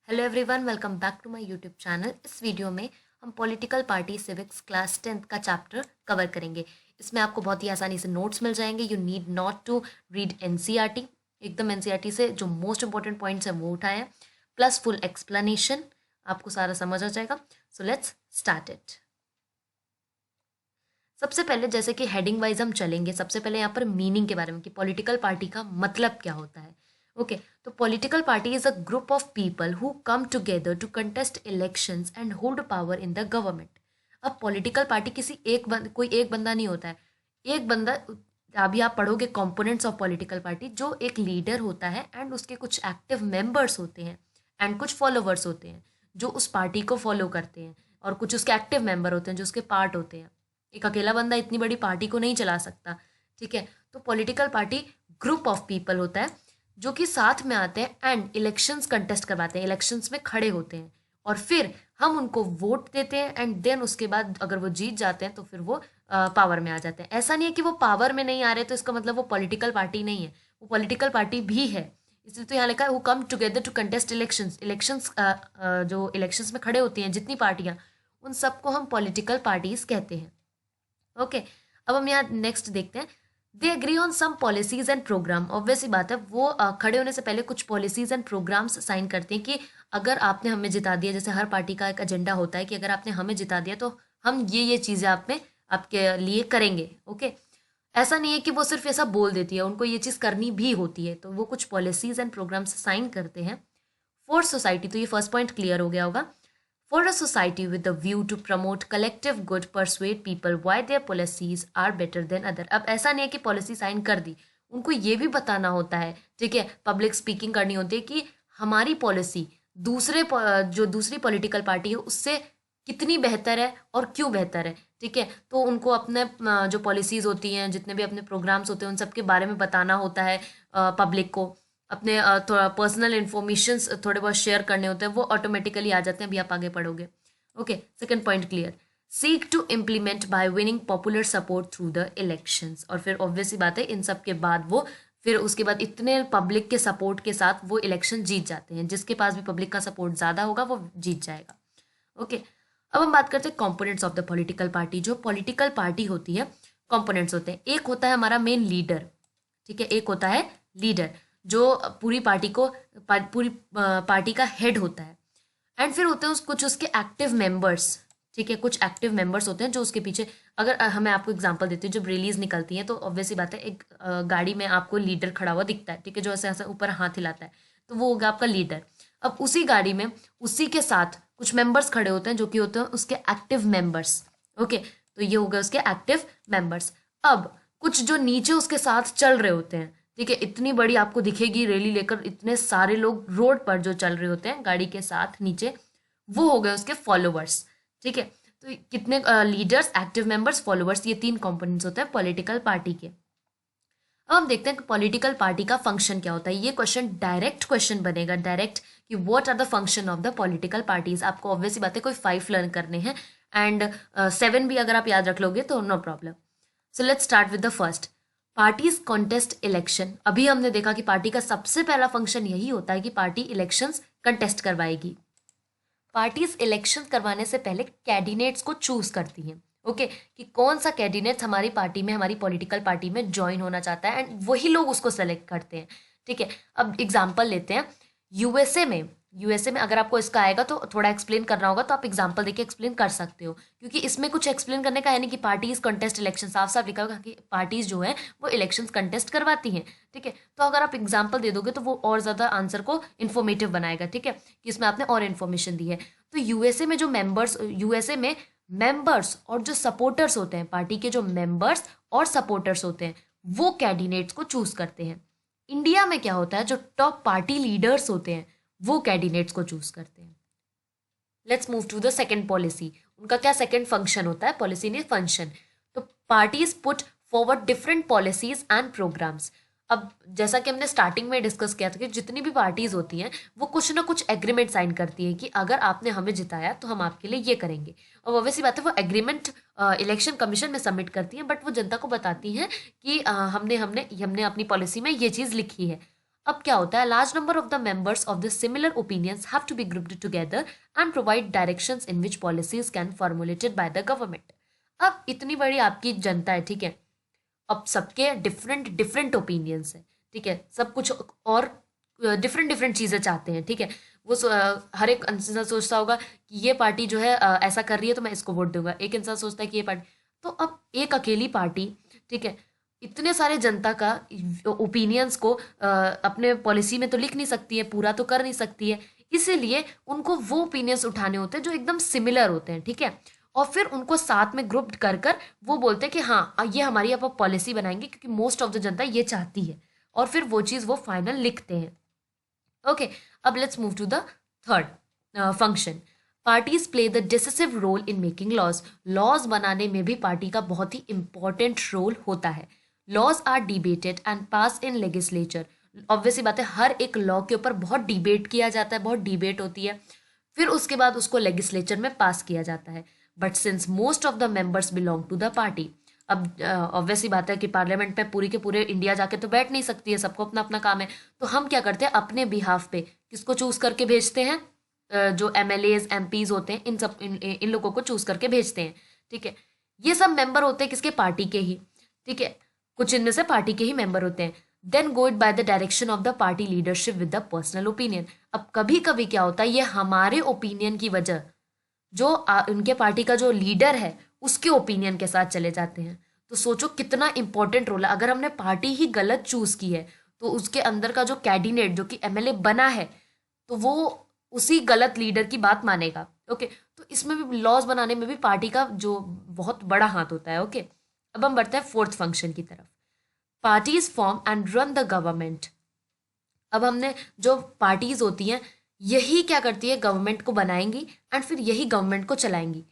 Hello everyone, welcome back to my YouTube channel. इस video में हम political party civics class 10th का chapter cover करेंगे। इसमें आपको बहुत ही आसानी से नोट्स मिल जाएंगे। You need not to read NCERT, एकदम एनसीईआरटी से जो मोस्ट इंपॉर्टेंट पॉइंट्स हैं वो उठाए हैं, प्लस फुल एक्सप्लेनेशन, आपको सारा समझ आ जाएगा। सो लेट्स स्टार्ट इट। सबसे पहले जैसे कि हेडिंग वाइज हम चलेंगे, सबसे पहले यहाँ पर मीनिंग के बारे में कि पॉलिटिकल पार्टी का मतलब क्या होता है। ओके, तो political party is a group of people who come together to contest elections and hold power in the government. अब पॉलिटिकल पार्टी किसी कोई एक बंदा नहीं होता है। एक बंदा, अभी आप पढ़ोगे कंपोनेंट्स ऑफ पॉलिटिकल पार्टी, जो एक लीडर होता है एंड उसके कुछ एक्टिव मेंबर्स होते हैं एंड कुछ फॉलोवर्स होते हैं जो उस पार्टी को फॉलो करते हैं, और कुछ उसके एक्टिव मेंबर होते हैं जो उसके पार्ट होते हैं। एक अकेला बंदा इतनी बड़ी पार्टी को नहीं चला सकता। ठीक है, तो political party group of people होता है जो कि साथ में आते हैं एंड इलेक्शंस कंटेस्ट करवाते हैं, इलेक्शंस में खड़े होते हैं, और फिर हम उनको वोट देते हैं एंड देन उसके बाद अगर वो जीत जाते हैं तो फिर वो पावर में आ जाते हैं। ऐसा नहीं है कि वो पावर में नहीं आ रहे तो इसका मतलब वो पॉलिटिकल पार्टी नहीं है, वो पॉलिटिकल पार्टी भी है। इसलिए तो यहाँ लिखा है who come together to contest elections. Elections जो इलेक्शंस में खड़े होती हैं जितनी पार्टियां, उन सबको हम पॉलिटिकल पार्टीज कहते हैं। ओके, अब हम यहाँ नेक्स्ट देखते हैं। They agree on some policies and program. Obvious सी बात है, वो खड़े होने से पहले कुछ पॉलिसीज एंड प्रोग्राम्स साइन करते हैं कि अगर आपने हमें जिता दिया, जैसे हर पार्टी का एक एजेंडा होता है कि अगर आपने हमें जिता दिया तो हम ये चीज़ें आपके लिए करेंगे। ओके, ऐसा नहीं है कि वो सिर्फ ऐसा बोल देती है, उनको ये चीज़ करनी भी होती है, तो वो कुछ पॉलिसीज एंड प्रोग्राम्स साइन करते हैं फॉर सोसाइटी। तो ये फर्स्ट पॉइंट क्लियर हो गया होगा। For a society with a view to promote collective good, persuade people why their policies are better than other। अब ऐसा नहीं है कि पॉलिसी साइन कर दी, उनको ये भी बताना होता है, ठीक है, पब्लिक स्पीकिंग करनी होती है कि हमारी पॉलिसी जो दूसरी पॉलिटिकल पार्टी है उससे कितनी बेहतर है और क्यों बेहतर है। ठीक है, तो उनको अपने जो पॉलिसीज़ होती हैं, जितने भी अपने प्रोग्राम्स होते हैं, उन सब के बारे में बताना होता है पब्लिक को। अपने थोड़ा पर्सनल इन्फॉर्मेशंस थोड़े बहुत शेयर करने होते हैं, वो ऑटोमेटिकली आ जाते हैं, अभी आप आगे पढ़ोगे। Okay, second point clear. Seek to implement by winning popular support through the elections. और फिर ऑब्वियस सी बात है, इन सब के बाद वो फिर उसके बाद इतने पब्लिक के सपोर्ट के साथ वो इलेक्शन जीत जाते हैं। जिसके पास भी पब्लिक का सपोर्ट ज़्यादा होगा वो जीत जाएगा। ओके, अब हम बात करते हैं components of the political party. जो पॉलिटिकल पार्टी होती है, कंपोनेंट्स होते हैं। एक होता है हमारा मेन लीडर, ठीक है, एक होता है लीडर जो पूरी पार्टी को पूरी पार्टी का हेड होता है, एंड फिर होते हैं कुछ उसके एक्टिव मेंबर्स। ठीक है, कुछ एक्टिव मेंबर्स होते हैं जो उसके पीछे, अगर हमें आपको एग्जांपल देती हूँ, जब रिलीज निकलती है तो ऑब्वियस सी बात है, एक गाड़ी में आपको लीडर खड़ा हुआ दिखता है, ठीक है, जो ऐसे ऐसे ऊपर हाथ हिलाता है, तो वो होगा आपका लीडर। अब उसी गाड़ी में उसी के साथ कुछ मेंबर्स खड़े होते हैं जो कि होते हैं उसके एक्टिव मेंबर्स। ओके, तो ये हो गए उसके एक्टिव मेंबर्स। अब कुछ जो नीचे उसके साथ चल रहे होते हैं, ठीक है, इतनी बड़ी आपको दिखेगी रैली लेकर इतने सारे लोग रोड पर जो चल रहे होते हैं गाड़ी के साथ नीचे, वो हो गए उसके फॉलोवर्स। ठीक है, तो कितने लीडर्स, एक्टिव मेंबर्स, फॉलोवर्स, ये तीन कंपोनेंट्स होते हैं पॉलिटिकल पार्टी के। अब हम देखते हैं कि पॉलिटिकल पार्टी का फंक्शन क्या होता है। ये क्वेश्चन डायरेक्ट क्वेश्चन बनेगा, डायरेक्ट, कि what are the function of the political parties. आपको ऑब्वियसली बात है कोई 5 लर्न करने हैं एंड 7 भी अगर आप याद रख लोगे तो no problem. So let's start with the first, parties contest election. अभी हमने देखा कि पार्टी का सबसे पहला फंक्शन यही होता है कि पार्टी इलेक्शंस कंटेस्ट करवाएगी। पार्टीज इलेक्शन करवाने से पहले कैंडिडेट्स को चूज करती हैं। ओके, कि कौन सा कैंडिडेट हमारी पार्टी में, हमारी पॉलिटिकल पार्टी में ज्वाइन होना चाहता है, एंड वही लोग उसको सेलेक्ट करते हैं। ठीक है, अब एग्जाम्पल लेते हैं। यूएसए में अगर आपको इसका आएगा तो थोड़ा एक्सप्लेन करना होगा, तो आप एग्जाम्पल देके एक्सप्लेन कर सकते हो, क्योंकि इसमें कुछ एक्सप्लेन करने का है नहीं कि पार्टीज कंटेस्ट इलेक्शन, साफ साफ लिखा होगा कि पार्टीज जो है वो इलेक्शंस कंटेस्ट करवाती हैं। ठीक है, तो अगर आप एग्जाम्पल दे दोगे तो वो और ज़्यादा आंसर को इन्फॉर्मेटिव बनाएगा। ठीक है, कि इसमें आपने और इन्फॉर्मेशन दी है। तो यूएसए में मेंबर्स और जो सपोर्टर्स होते हैं, पार्टी के जो मेंबर्स और सपोर्टर्स होते हैं, वो कैंडिडेट्स को चूज करते हैं। इंडिया में क्या होता है, जो टॉप पार्टी लीडर्स होते हैं वो कैंडिडेट्स को चूज करते हैं। Let's move to the second policy. उनका क्या सेकंड फंक्शन होता है, पॉलिसी नहीं फंक्शन। तो parties put forward different policies and programmes. अब जैसा कि हमने स्टार्टिंग में डिस्कस किया था कि जितनी भी पार्टीज होती हैं वो कुछ ना कुछ एग्रीमेंट साइन करती हैं कि अगर आपने हमें जिताया तो हम आपके लिए ये करेंगे। और ऑब्वियसली बात है वो एग्रीमेंट इलेक्शन कमीशन में सबमिट करती हैं, बट वो जनता को बताती हैं कि हमने हमने हमने अपनी पॉलिसी में ये चीज़ लिखी है। अब क्या होता है, large number of the members of the similar opinions have to be grouped together and provide directions in which policies can formulated by the government. अब इतनी बड़ी आपकी जनता है, ठीक है, अब सबके डिफरेंट डिफरेंट ओपिनियंस है, ठीक है, सब कुछ और डिफरेंट डिफरेंट चीज़ें चाहते हैं, ठीक है। वो हर एक इंसान सोचता होगा कि ये पार्टी जो है ऐसा कर रही है तो मैं इसको वोट दूंगा, एक इंसान सोचता है कि ये पार्टी, तो अब एक अकेली पार्टी, ठीक है, इतने सारे जनता का ओपिनियंस को अपने पॉलिसी में तो लिख नहीं सकती है, पूरा तो कर नहीं सकती है, इसीलिए उनको वो ओपिनियंस उठाने होते हैं जो एकदम सिमिलर होते हैं, ठीक है, और फिर उनको साथ में ग्रुप कर कर वो बोलते हैं कि हाँ ये हमारी अब पॉलिसी बनाएंगे क्योंकि मोस्ट ऑफ द जनता ये चाहती है, और फिर वो चीज़ वो फाइनल लिखते हैं। ओके, अब let's move to the third function. Parties play the decisive role in making laws. Laws बनाने में भी पार्टी का बहुत ही इंपॉर्टेंट रोल होता है। Laws are debated and pass in legislature. Obviously बात है, हर एक लॉ के ऊपर बहुत डिबेट किया जाता है, बहुत डिबेट होती है, फिर उसके बाद उसको लेजिस्लेचर में पास किया जाता है। But since most of the members belong to the party, अब ऑब्वियसली बात है कि पार्लियामेंट में पूरी के पूरे इंडिया जाके तो बैठ नहीं सकती है, सबको अपना अपना काम है, तो हम क्या करते हैं, अपने बिहाफ पे किसको चूज करके भेजते हैं, जो एमएलएज एमपीज होते हैं, इन लोगों को चूज करके भेजते हैं, ठीक है। ये सब मेंबर होते हैं किसके, पार्टी के ही, ठीक है, कुछ इनमें से पार्टी के ही मेंबर होते हैं। Then go it by the direction of the party leadership with the personal opinion. अब कभी कभी क्या होता है, ये हमारे ओपिनियन की वजह, जो उनके पार्टी का जो लीडर है उसके ओपिनियन के साथ चले जाते हैं। तो सोचो कितना इंपॉर्टेंट रोल है, अगर हमने पार्टी ही गलत चूज की है तो उसके अंदर का जो कैंडिडेट जो कि एमएलए बना है तो वो उसी गलत लीडर की बात मानेगा। ओके, तो इसमें भी लॉज बनाने में भी पार्टी का जो बहुत बड़ा हाथ होता है। ओके, अब हम बढ़ते हैं फोर्थ फंक्शन की तरफ। Parties form and run the government. अब हमने जो पार्टीज होती हैं यही क्या करती है, गवर्नमेंट को बनाएंगी एंड फिर यही गवर्नमेंट को चलाएंगी।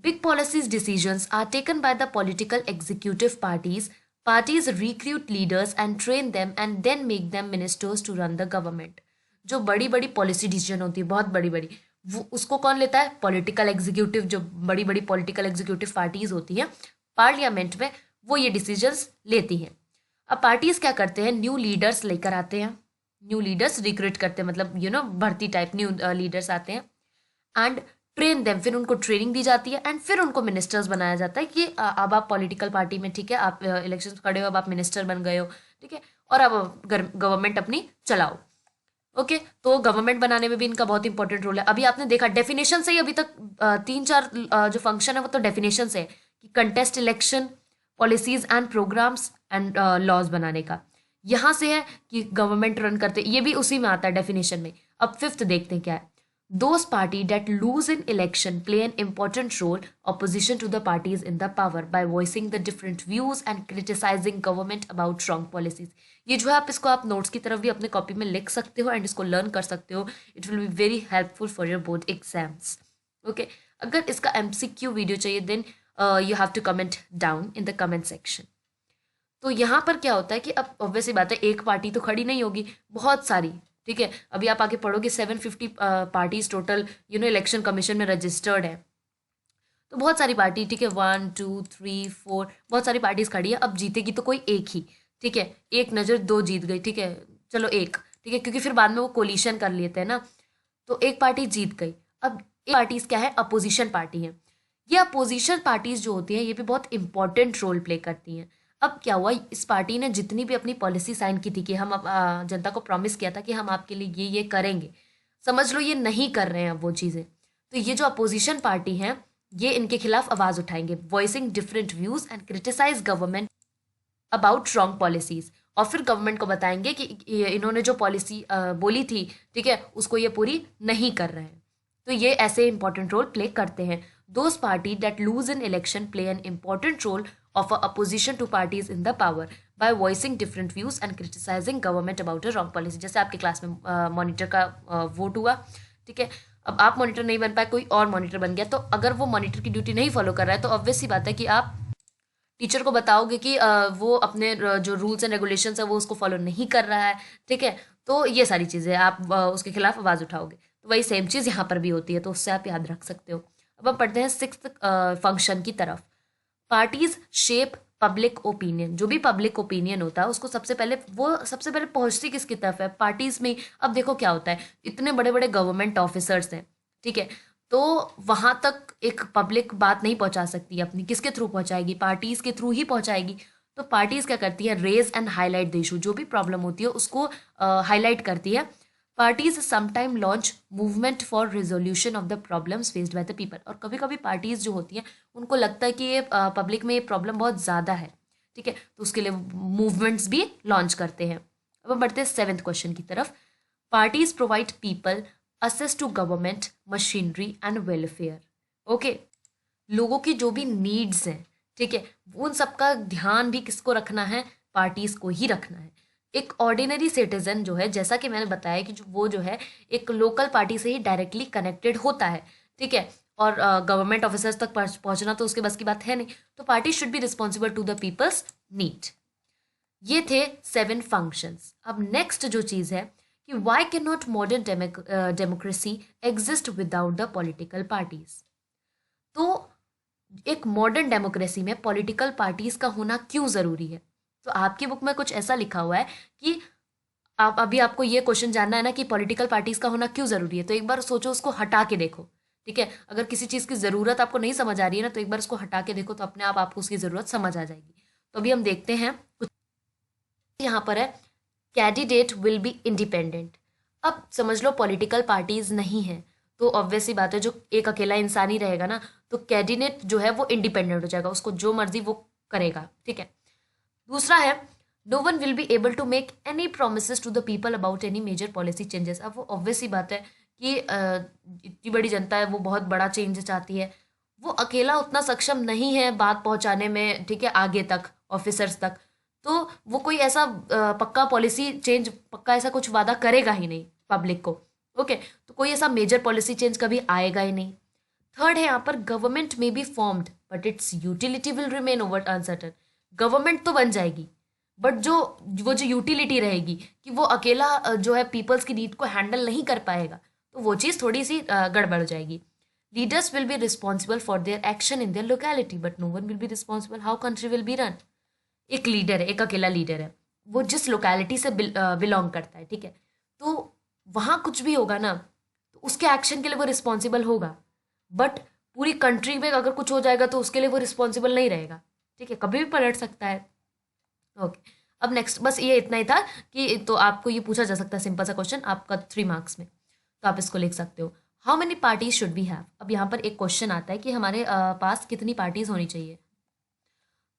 Big policies decisions are taken by the political executive parties. Parties recruit leaders and train them and then make them ministers to run the government. जो बड़ी बड़ी पॉलिसी डिसीजन होती है, बहुत बड़ी बड़ी, वो उसको कौन लेता है, पॉलिटिकल एग्जीक्यूटिव। जो बड़ी बड़ी पॉलिटिकल एग्जीक्यूटिव पार्टीज होती हैं पार्लियामेंट में, वो ये डिसीजंस लेती हैं। अब पार्टीज क्या करते हैं, न्यू लीडर्स लेकर आते हैं, न्यू लीडर्स रिक्रूट करते हैं, मतलब भर्ती टाइप न्यू लीडर्स आते हैं एंड ट्रेन देम, फिर उनको ट्रेनिंग दी जाती है एंड फिर उनको मिनिस्टर्स बनाया जाता है कि अब आप पॉलिटिकल पार्टी में, ठीक है, आप इलेक्शन खड़े हो, अब आप मिनिस्टर बन गए हो, ठीक है, और अब गवर्नमेंट अपनी चलाओ। ओके, तो गवर्नमेंट बनाने में भी इनका बहुत इंपॉर्टेंट रोल है। अभी आपने देखा डेफिनेशन से ही अभी तक 3-4 जो फंक्शन है वो तो डेफिनेशन से है कि contest election, policies and programmes and laws बनाने का, यहाँ से है कि गवर्नमेंट रन करते, ये भी उसी में आता है डेफिनेशन में। अब फिफ्थ देखते हैं क्या है। Those party that lose in election play an important role opposition to the parties in the power by voicing the different views and criticizing government about wrong policies. ये जो है आप इसको आप नोट्स की तरफ भी अपने कॉपी में लिख सकते हो एंड इसको लर्न कर सकते हो। It will be very helpful for your board exams. Okay, अगर इसका MCQ वीडियो चाहिए then you have to comment down in the comment section. तो यहाँ पर क्या होता है कि अब ऑब्वियसली बात है, एक पार्टी तो खड़ी नहीं होगी, बहुत सारी, ठीक है। अभी आप आगे पढ़ोगे 750 पार्टीज टोटल इलेक्शन कमीशन में रजिस्टर्ड है, तो बहुत सारी पार्टी, ठीक है, 1 2 3 4 बहुत सारी पार्टीज खड़ी है। अब जीतेगी तो कोई एक ही, ठीक है, एक नज़र दो जीत गई, ठीक है, चलो एक, ठीक है, क्योंकि फिर बाद में वो कोलिशन कर लेते हैं ना, तो एक पार्टी जीत गई। अब एक पार्टीज क्या है, अपोजिशन पार्टी है। ये अपोजिशन पार्टीज जो होती हैं ये भी बहुत इंपॉर्टेंट रोल प्ले करती हैं। अब क्या हुआ, इस पार्टी ने जितनी भी अपनी पॉलिसी साइन की थी कि हम जनता को प्रॉमिस किया था कि हम आपके लिए ये करेंगे, समझ लो ये नहीं कर रहे हैं अब वो चीज़ें, तो ये जो अपोजिशन पार्टी हैं ये इनके खिलाफ आवाज़ उठाएंगे, voicing different views and criticise government about wrong policies. और फिर गवर्नमेंट को बताएंगे कि इन्होंने जो पॉलिसी बोली थी, ठीक है, उसको ये पूरी नहीं कर रहे हैं। तो ये ऐसे इंपॉर्टेंट रोल प्ले करते हैं। Those party that lose in election play an important role of a opposition to parties in the power by voicing different views and criticizing government about a wrong policy। जैसे आपके class में monitor का vote हुआ, ठीक है, अब आप monitor नहीं बन पाए, कोई और मॉनिटर बन गया, तो अगर वो मॉनिटर की ड्यूटी नहीं फॉलो कर रहा है तो ऑब्वियस सी बात है कि आप टीचर को बताओगे कि वो अपने जो रूल्स एंड रेगुलेशंस है वो उसको फॉलो नहीं कर रहा है, ठीक है, तो ये सारी चीज़ें आप उसके खिलाफ आवाज़ उठाओगे। तो वही सेम चीज़ यहाँ पर भी होती है, तो उससे आप याद रख सकते हो। अब हम पढ़ते हैं सिक्स्थ फंक्शन की तरफ। Parties shape पब्लिक ओपिनियन, जो भी पब्लिक ओपिनियन होता है उसको सबसे पहले पहुंचती किसकी तरफ है, पार्टीज में। अब देखो क्या होता है, इतने बड़े बड़े गवर्नमेंट ऑफिसर्स हैं, ठीक है, तो वहां तक एक पब्लिक बात नहीं पहुंचा सकती अपनी, किसके थ्रू पहुंचाएगी, पार्टीज के थ्रू ही पहुंचाएगी। तो पार्टीज क्या करती है, raise and highlight the issue, जो भी प्रॉब्लम होती है उसको हाईलाइट करती है। Parties sometime launch movement for resolution of the problems faced by the people, और कभी कभी पार्टीज जो होती हैं उनको लगता है कि ये पब्लिक में ये प्रॉब्लम बहुत ज़्यादा है, ठीक है, तो उसके लिए मूवमेंट्स भी लॉन्च करते हैं। अब हम बढ़ते हैं 7th क्वेश्चन की तरफ। Parties provide people access to government machinery and welfare. Okay, लोगों की जो भी नीड्स हैं, ठीक है, उन सबका ध्यान भी किसको रखना है, पार्टीज को ही रखना है। एक ऑर्डिनरी सिटीजन जो है, जैसा कि मैंने बताया कि वो जो है एक लोकल पार्टी से ही डायरेक्टली कनेक्टेड होता है, ठीक है, और गवर्नमेंट ऑफिसर्स तक पहुंचना तो उसके बस की बात है नहीं, तो party should be responsible to the people's need. ये थे 7 फंक्शंस। अब नेक्स्ट जो चीज़ है कि why can not modern democracy exist without the political parties. तो एक मॉडर्न डेमोक्रेसी में पॉलिटिकल पार्टीज का होना क्यों ज़रूरी है। तो आपकी बुक में कुछ ऐसा लिखा हुआ है कि आप अभी आपको ये क्वेश्चन जानना है ना कि पॉलिटिकल पार्टीज का होना क्यों ज़रूरी है, तो एक बार सोचो, उसको हटा के देखो, ठीक है। अगर किसी चीज़ की ज़रूरत आपको नहीं समझ आ रही है ना, तो एक बार उसको हटा के देखो, तो अपने आप आपको उसकी ज़रूरत समझ आ जाएगी। तो अभी हम देखते हैं कुछ। यहाँ पर है कैंडिडेट विल बी इंडिपेंडेंट। अब समझ लो पॉलिटिकल पार्टीज नहीं है, तो ऑब्वियस सी बात है जो एक अकेला इंसान ही रहेगा ना, तो कैंडिडेट जो है वो इंडिपेंडेंट हो जाएगा, उसको जो मर्जी वो करेगा, ठीक है। दूसरा है no one will be able to make any promise to the people about any major policy changes. अब वो ऑब्वियस सी बात है कि इतनी बड़ी जनता है, वो बहुत बड़ा चेंज चाहती है, वो अकेला उतना सक्षम नहीं है बात पहुंचाने में, ठीक है, आगे तक ऑफिसर्स तक। तो वो कोई ऐसा पक्का पॉलिसी चेंज, पक्का ऐसा कुछ वादा करेगा ही नहीं पब्लिक को, ओके, तो कोई ऐसा मेजर पॉलिसी चेंज कभी आएगा ही नहीं। थर्ड है यहाँ पर गवर्नमेंट में be formed but it's utility will remain over uncertain. Government तो बन जाएगी, बट जो यूटिलिटी रहेगी कि वो अकेला जो है पीपल्स की नीड को हैंडल नहीं कर पाएगा, तो वो चीज़ थोड़ी सी गड़बड़ हो जाएगी। Leaders will be responsible for their action in their locality but no one will be responsible how country will be run. एक लीडर है, एक अकेला लीडर है, वो जिस लोकेलिटी से बिलोंग करता है, ठीक है, तो वहाँ कुछ भी होगा ना, तो उसके एक्शन के लिए वो रिस्पॉन्सिबल होगा, बट पूरी कंट्री में अगर कुछ हो जाएगा तो उसके लिए वो रिस्पॉन्सिबल नहीं रहेगा, ठीक है, कभी भी पलट सकता है। ओके, अब नेक्स्ट बस ये इतना ही था कि तो आपको ये पूछा जा सकता है सिंपल सा क्वेश्चन आपका 3 मार्क्स में, तो आप इसको लिख सकते हो। How many parties should we have. अब यहाँ पर एक क्वेश्चन आता है कि हमारे पास कितनी पार्टीज होनी चाहिए।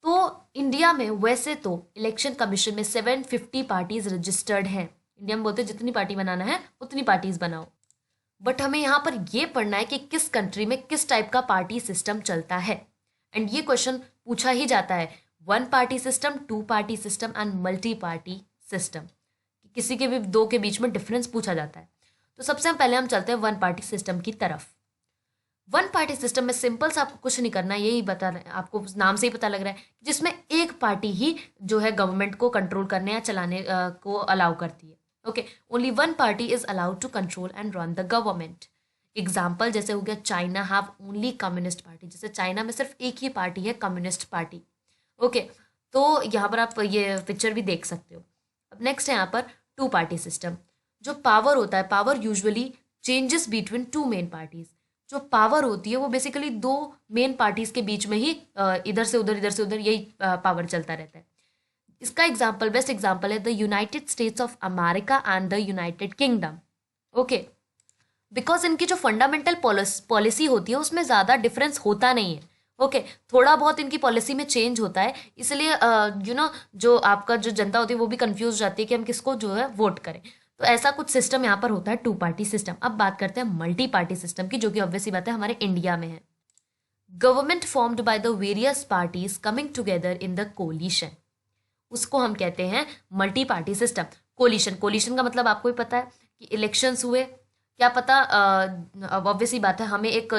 तो इंडिया में वैसे तो इलेक्शन कमीशन में 750 पार्टीज रजिस्टर्ड हैं। इंडिया में बोलते हैं जितनी पार्टी बनाना है उतनी पार्टीज बनाओ, बट हमें यहाँ पर ये पढ़ना है कि किस कंट्री में किस टाइप का पार्टी सिस्टम चलता है। एंड ये क्वेश्चन पूछा ही जाता है 1 party system, 2 party system and multi party system, किसी के भी 2 के बीच में डिफरेंस पूछा जाता है। तो सबसे पहले हम चलते हैं 1 पार्टी सिस्टम की तरफ। 1 पार्टी सिस्टम में सिंपल सा आपको कुछ नहीं करना, यही बता रहे हैं, आपको नाम से ही पता लग रहा है जिसमें एक पार्टी ही जो है गवर्नमेंट को कंट्रोल करने या चलाने को अलाउ करती है। Okay, only 1 party is allowed to control and run the government. Example जैसे हो गया China have only communist party, जैसे चाइना में सिर्फ एक ही पार्टी है कम्युनिस्ट पार्टी। ओके, तो यहाँ पर आप ये पिक्चर भी देख सकते हो। अब नेक्स्ट है यहाँ पर 2 पार्टी सिस्टम। जो पावर होता है, power usually changes between 2 main parties. जो पावर होती है वो बेसिकली 2 मेन पार्टीज के बीच में ही इधर से उधर यही पावर चलता रहता है। इसका एग्जाम्पल, बेस्ट एग्जाम्पल है the United states of America and the United kingdom. Okay, because इनकी जो फंडामेंटल पॉलिसी होती है उसमें ज़्यादा डिफरेंस होता नहीं है। ओके, थोड़ा बहुत इनकी पॉलिसी में चेंज होता है, इसलिए जो आपका जो जनता होती है वो भी कंफ्यूज हो जाती है कि हम किसको जो है वोट करें। तो ऐसा कुछ सिस्टम यहाँ पर होता है 2 पार्टी सिस्टम। अब बात करते हैं मल्टी पार्टी सिस्टम की, जो कि ऑब्वियसली बात है हमारे इंडिया में है। Government formed by the various parties coming together in the coalition, उसको हम कहते हैं मल्टी पार्टी सिस्टम। कोलिशन का मतलब आपको ही पता है कि इलेक्शंस हुए, क्या पता ऑब्वियसली बात है हमें एक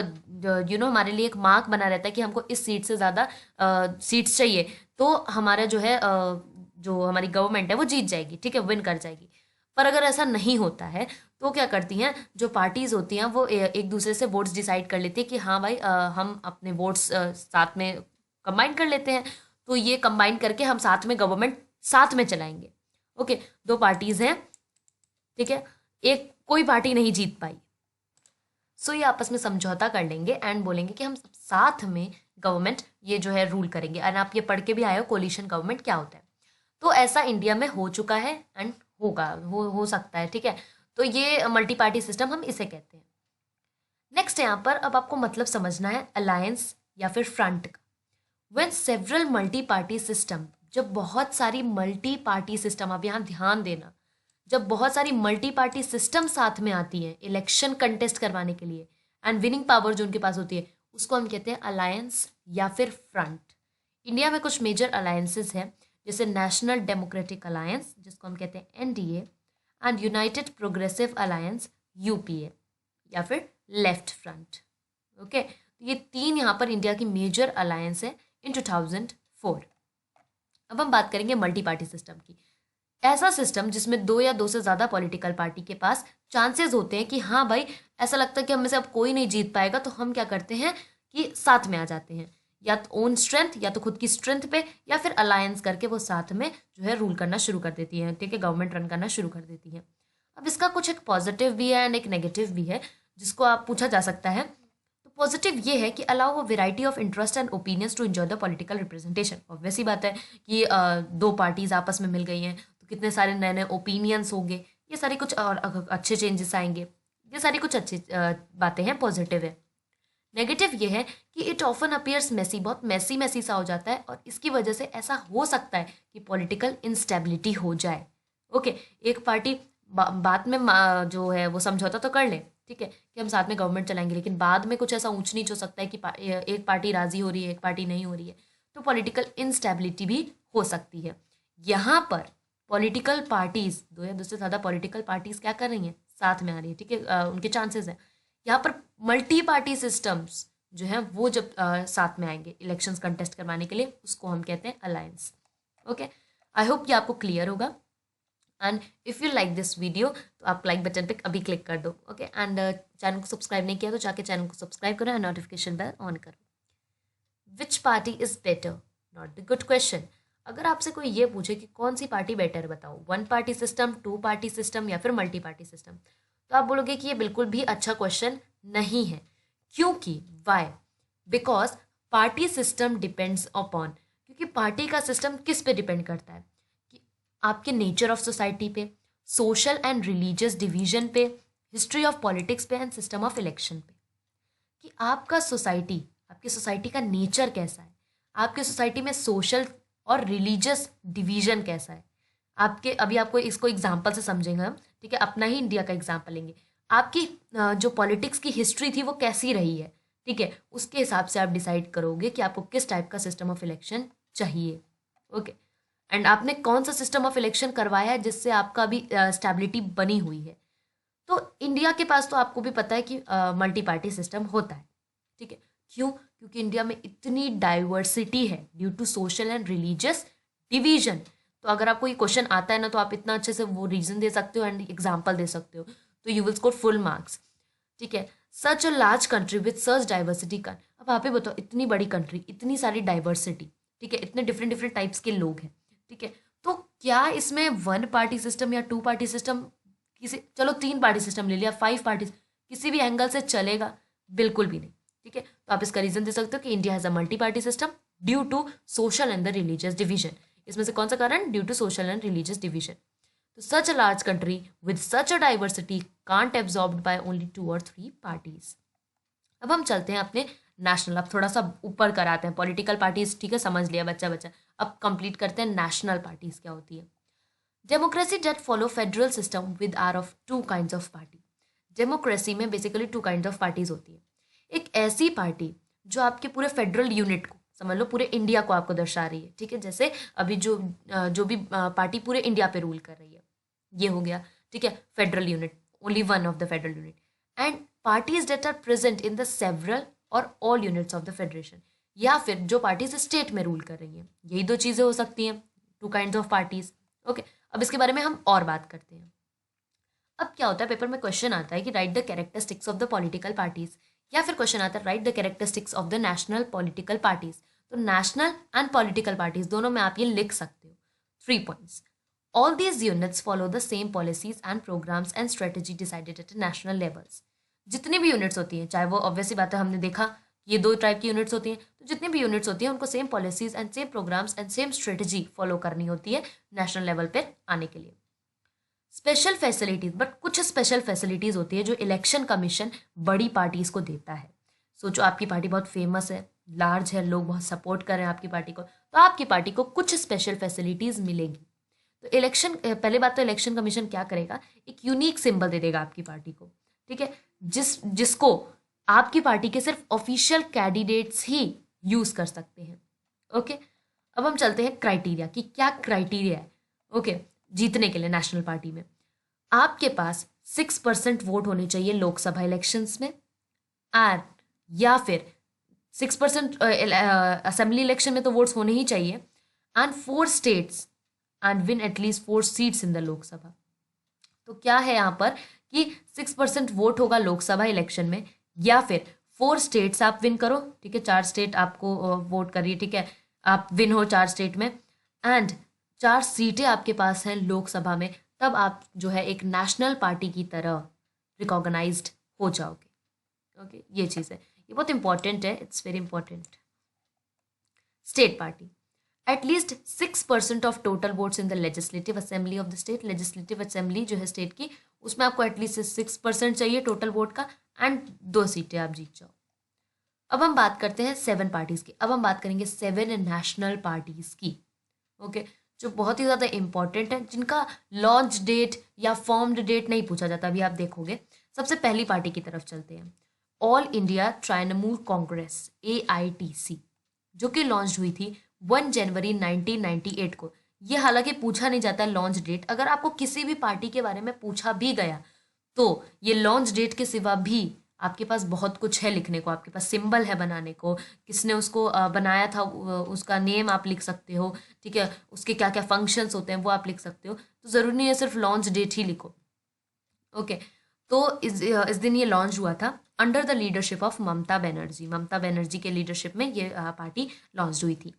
हमारे लिए एक मार्क बना रहता है कि हमको इस सीट से ज़्यादा सीट्स चाहिए, तो हमारा जो है जो हमारी गवर्नमेंट है वो जीत जाएगी, ठीक है, विन कर जाएगी। पर अगर ऐसा नहीं होता है तो क्या करती हैं जो पार्टीज होती हैं वो एक दूसरे से वोट्स डिसाइड कर लेती है कि हाँ भाई हम अपने वोट्स साथ में कंबाइन कर लेते हैं। तो ये कंबाइन करके हम साथ में गवर्नमेंट साथ में चलाएंगे। ओके, दो पार्टीज हैं, ठीक है, एक कोई पार्टी नहीं जीत पाई, सो ये आपस में समझौता कर लेंगे एंड बोलेंगे कि हम साथ में गवर्नमेंट ये जो है रूल करेंगे। एंड आप ये पढ़ के भी आए हो कोलिशन गवर्नमेंट क्या होता है। तो ऐसा इंडिया में हो चुका है एंड होगा, हो सकता है, ठीक है। तो ये मल्टी पार्टी सिस्टम हम इसे कहते हैं। नेक्स्ट यहाँ पर अब आपको मतलब समझना है अलायंस या फिर फ्रंट का। When several multi party system, जब बहुत सारी मल्टी पार्टी सिस्टम, आप यहाँ ध्यान देना, जब बहुत सारी मल्टी पार्टी सिस्टम साथ में आती है इलेक्शन कंटेस्ट करवाने के लिए एंड विनिंग पावर जो उनके पास होती है, उसको हम कहते हैं अलायंस या फिर फ्रंट। इंडिया में कुछ मेजर अलायंसेस हैं, जैसे नेशनल डेमोक्रेटिक अलायंस जिसको हम कहते हैं NDA and United progressive alliance UPA या फिर लेफ्ट फ्रंट। ओके, तो ये तीन यहाँ पर इंडिया की मेजर अलायंस है इन 2004। अब हम बात करेंगे मल्टी पार्टी सिस्टम की। ऐसा सिस्टम जिसमें दो या दो से ज़्यादा पॉलिटिकल पार्टी के पास चांसेस होते हैं कि हाँ भाई, ऐसा लगता है कि हम में से अब कोई नहीं जीत पाएगा, तो हम क्या करते हैं कि साथ में आ जाते हैं, या तो ओन स्ट्रेंथ या तो खुद की स्ट्रेंथ पे, या फिर अलायंस करके वो साथ में जो है रूल करना शुरू कर देती है, ठीक है, गवर्नमेंट रन करना शुरू कर देती है। अब इसका कुछ एक पॉजिटिव भी है एंड एक नेगेटिव भी है जिसको आप पूछा जा सकता है। तो पॉजिटिव ये है कि allow a variety of interest and opinions to enjoy the political representation. Obvious सी बात है कि दो पार्टीज आपस में मिल गई हैं तो कितने सारे नए नए ओपिनियंस होंगे, ये सारी कुछ और अच्छे चेंजेस आएंगे, ये सारी कुछ अच्छी बातें हैं, पॉजिटिव है। नेगेटिव ये है कि इट ऑफन अपीयर्स मेसी, बहुत मैसी मैसी सा हो जाता है, और इसकी वजह से ऐसा हो सकता है कि पॉलिटिकल इंस्टेबिलिटी हो जाए। ओके, एक पार्टी बाद में जो है वो समझौता तो कर ले, ठीक है, कि हम साथ में गवर्नमेंट चलाएंगे, लेकिन बाद में कुछ ऐसा ऊंच नीच हो सकता है कि एक पार्टी राजी हो रही है, एक पार्टी नहीं हो रही है, तो पॉलिटिकल इंस्टेबिलिटी भी हो सकती है। यहाँ पर पॉलिटिकल पार्टीज, दो या दो से ज़्यादा पॉलिटिकल पार्टीज क्या कर रही हैं, साथ में आ रही है, ठीक है, उनके चांसेस हैं। यहाँ पर मल्टी पार्टी सिस्टम्स जो है वो जब साथ में आएंगे इलेक्शंस कंटेस्ट करवाने के लिए, उसको हम कहते हैं अलायंस। ओके, आई होप कि आपको क्लियर होगा। And if you like this video तो आप लाइक बटन पे अभी क्लिक कर दो। ओके, एंड चैनल को सब्सक्राइब नहीं किया तो जाके चैनल को सब्सक्राइब करो एंड नोटिफिकेशन बेल ऑन करो। Which party is better, not the good question. अगर आपसे कोई ये पूछे कि कौन सी पार्टी बेटर बताओ, one party system, two party system या फिर मल्टी पार्टी सिस्टम, तो आप बोलोगे कि ये बिल्कुल भी अच्छा क्वेश्चन नहीं है। क्योंकि why? Because party system depends upon, क्योंकि पार्टी का सिस्टम किस पे डिपेंड करता है कि आपके नेचर ऑफ सोसाइटी पे, सोशल एंड रिलीजियस डिवीजन पे, हिस्ट्री ऑफ पॉलिटिक्स पे एंड सिस्टम ऑफ इलेक्शन पे, कि आपका सोसाइटी, आपकी सोसाइटी का नेचर कैसा है, आपके सोसाइटी में सोशल और रिलीजियस डिवीजन कैसा है। आपके अभी आपको इसको एग्जाम्पल से समझेंगे हम, ठीक है, अपना ही इंडिया का एग्जाम्पल लेंगे। आपकी जो पॉलिटिक्स की हिस्ट्री थी वो कैसी रही है, ठीक है, उसके हिसाब से आप डिसाइड करोगे कि आपको किस टाइप का सिस्टम ऑफ इलेक्शन चाहिए। ओके, एंड आपने कौन सा सिस्टम ऑफ इलेक्शन करवाया है जिससे आपका अभी स्टेबिलिटी बनी हुई है। तो इंडिया के पास तो आपको भी पता है कि मल्टी पार्टी सिस्टम होता है, ठीक है। क्यों? क्योंकि इंडिया में इतनी डाइवर्सिटी है due to social and religious division. तो अगर आपको ये क्वेश्चन आता है ना, तो आप इतना अच्छे से वो रीजन दे सकते हो एंड एग्जाम्पल दे सकते हो, तो you will score full marks, ठीक है। Such a large country with such diversity का, अब आप ही बताओ, इतनी बड़ी कंट्री, इतनी सारी डाइवर्सिटी, ठीक है, इतने डिफरेंट डिफरेंट टाइप्स के लोग हैं, ठीक है, तो क्या इसमें वन पार्टी सिस्टम या टू पार्टी सिस्टम, किसी, चलो तीन पार्टी सिस्टम ले लिया, फाइव पार्टी, किसी भी एंगल से चलेगा? बिल्कुल भी नहीं, ठीक है। तो आप इसका रीजन दे सकते हो कि India has a multi party system due to social and the religious division. इसमें से कौन सा कारण? Due to social and religious division. तो such a large country with such a diversity can't absorbed by only 2 और 3 parties. अब हम चलते हैं अपने नेशनल, अब थोड़ा सा ऊपर कराते हैं पॉलिटिकल पार्टीज, ठीक है, समझ लिया बच्चा बच्चा। अब कंप्लीट करते हैं नेशनल पार्टीज क्या होती है। Democracy that follow federal system with are of 2 kinds of party. Democracy में बेसिकली 2 काइंड्स ऑफ पार्टीज होती है। एक ऐसी पार्टी जो आपके पूरे फेडरल यूनिट को, समझ लो पूरे इंडिया को आपको दर्शा रही है, ठीक है, जैसे अभी जो भी पार्टी पूरे इंडिया पे रूल कर रही है, ये हो गया, ठीक है, federal unit, only one of the federal unit. And parties that are present in the several और all units of the federation, या फिर जो पार्टीज स्टेट में रूल कर रही हैं, यही 2 चीज़ें हो सकती हैं, 2 काइंड्स ऑफ पार्टीज। ओके, अब इसके बारे में हम और बात करते हैं। अब क्या होता है, पेपर में क्वेश्चन आता है कि write the characteristics of the political parties, या फिर क्वेश्चन आता है write the characteristics of the national political parties. तो नेशनल एंड पॉलिटिकल पार्टीज दोनों में आप ये लिख सकते हो। 3 points. All these units follow the same policies and programmes and strategy decided at national levels. जितनी भी यूनिट्स होती हैं, चाहे वो ऑब्वियसली बात है, हमने देखा ये 2 टाइप की यूनिट्स होती हैं, तो जितनी भी यूनिट्स होती हैं उनको same policies and same programmes and same strategy follow करनी होती है नेशनल लेवल पे आने के लिए। स्पेशल फैसिलिटीज, बट कुछ स्पेशल फैसिलिटीज होती है जो इलेक्शन कमीशन बड़ी पार्टीज को देता है। सोचो आपकी पार्टी बहुत फेमस है, लार्ज है, लोग बहुत सपोर्ट कर रहे हैं आपकी पार्टी को, तो आपकी पार्टी को कुछ स्पेशल फैसिलिटीज मिलेगी। तो इलेक्शन, पहले बात तो इलेक्शन कमीशन क्या करेगा, एक यूनिक सिंबल दे देगा आपकी पार्टी को, ठीक है, जिसको आपकी पार्टी के सिर्फ ऑफिशियल कैंडिडेट्स ही यूज कर सकते हैं। ओके, अब हम चलते हैं क्राइटेरिया कि क्या क्राइटेरिया है। ओके, जीतने के लिए नेशनल पार्टी में आपके पास 6% वोट होने चाहिए लोकसभा इलेक्शंस में, एंड या फिर 6% असेंबली इलेक्शन में तो वोट्स होने ही चाहिए, and 4 states and win at least 4 seats in the Lok Sabha. तो क्या है यहाँ पर कि 6% वोट होगा लोकसभा इलेक्शन में, या फिर 4 स्टेट्स आप विन करो, ठीक है, 4 स्टेट आपको वोट करिए, ठीक है, आप विन हो 4 स्टेट में, एंड 4 सीटें आपके पास हैं लोकसभा में, तब आप जो है एक नेशनल पार्टी की तरह रिकॉग्नाइज्ड हो जाओगे। ओके, ये चीज़ है, ये बहुत इंपॉर्टेंट है, it's very important. State party, at least 6% of total votes in the legislative assembly of the state. Legislative assembly जो है स्टेट की, उसमें आपको एटलीस्ट 6% चाहिए टोटल वोट का, एंड 2 सीटें आप जीत जाओ। अब हम बात करते हैं 7 पार्टीज की। अब हम बात करेंगे 7 नेशनल पार्टीज की, ओके, जो बहुत ही ज़्यादा इंपॉर्टेंट है, जिनका लॉन्च डेट या फॉर्म्ड डेट नहीं पूछा जाता, अभी आप देखोगे। सबसे पहली पार्टी की तरफ चलते हैं, all India Trinamool Congress, AITC, जो कि लॉन्च हुई थी 1 जनवरी 1998 को। ये हालांकि पूछा नहीं जाता लॉन्च डेट, अगर आपको किसी भी पार्टी के बारे में पूछा भी गया तो ये लॉन्च डेट के सिवा भी आपके पास बहुत कुछ है लिखने को, आपके पास सिंबल है बनाने को, किसने उसको बनाया था, उसका नेम आप लिख सकते हो, ठीक है, उसके क्या क्या फंक्शंस होते हैं वो आप लिख सकते हो, तो ज़रूरी नहीं है सिर्फ लॉन्च डेट ही लिखो। ओके, तो इस दिन ये लॉन्च हुआ था under the leadership of Mamata Banerjee. Mamata Banerjee के लीडरशिप में ये पार्टी लॉन्च हुई थी।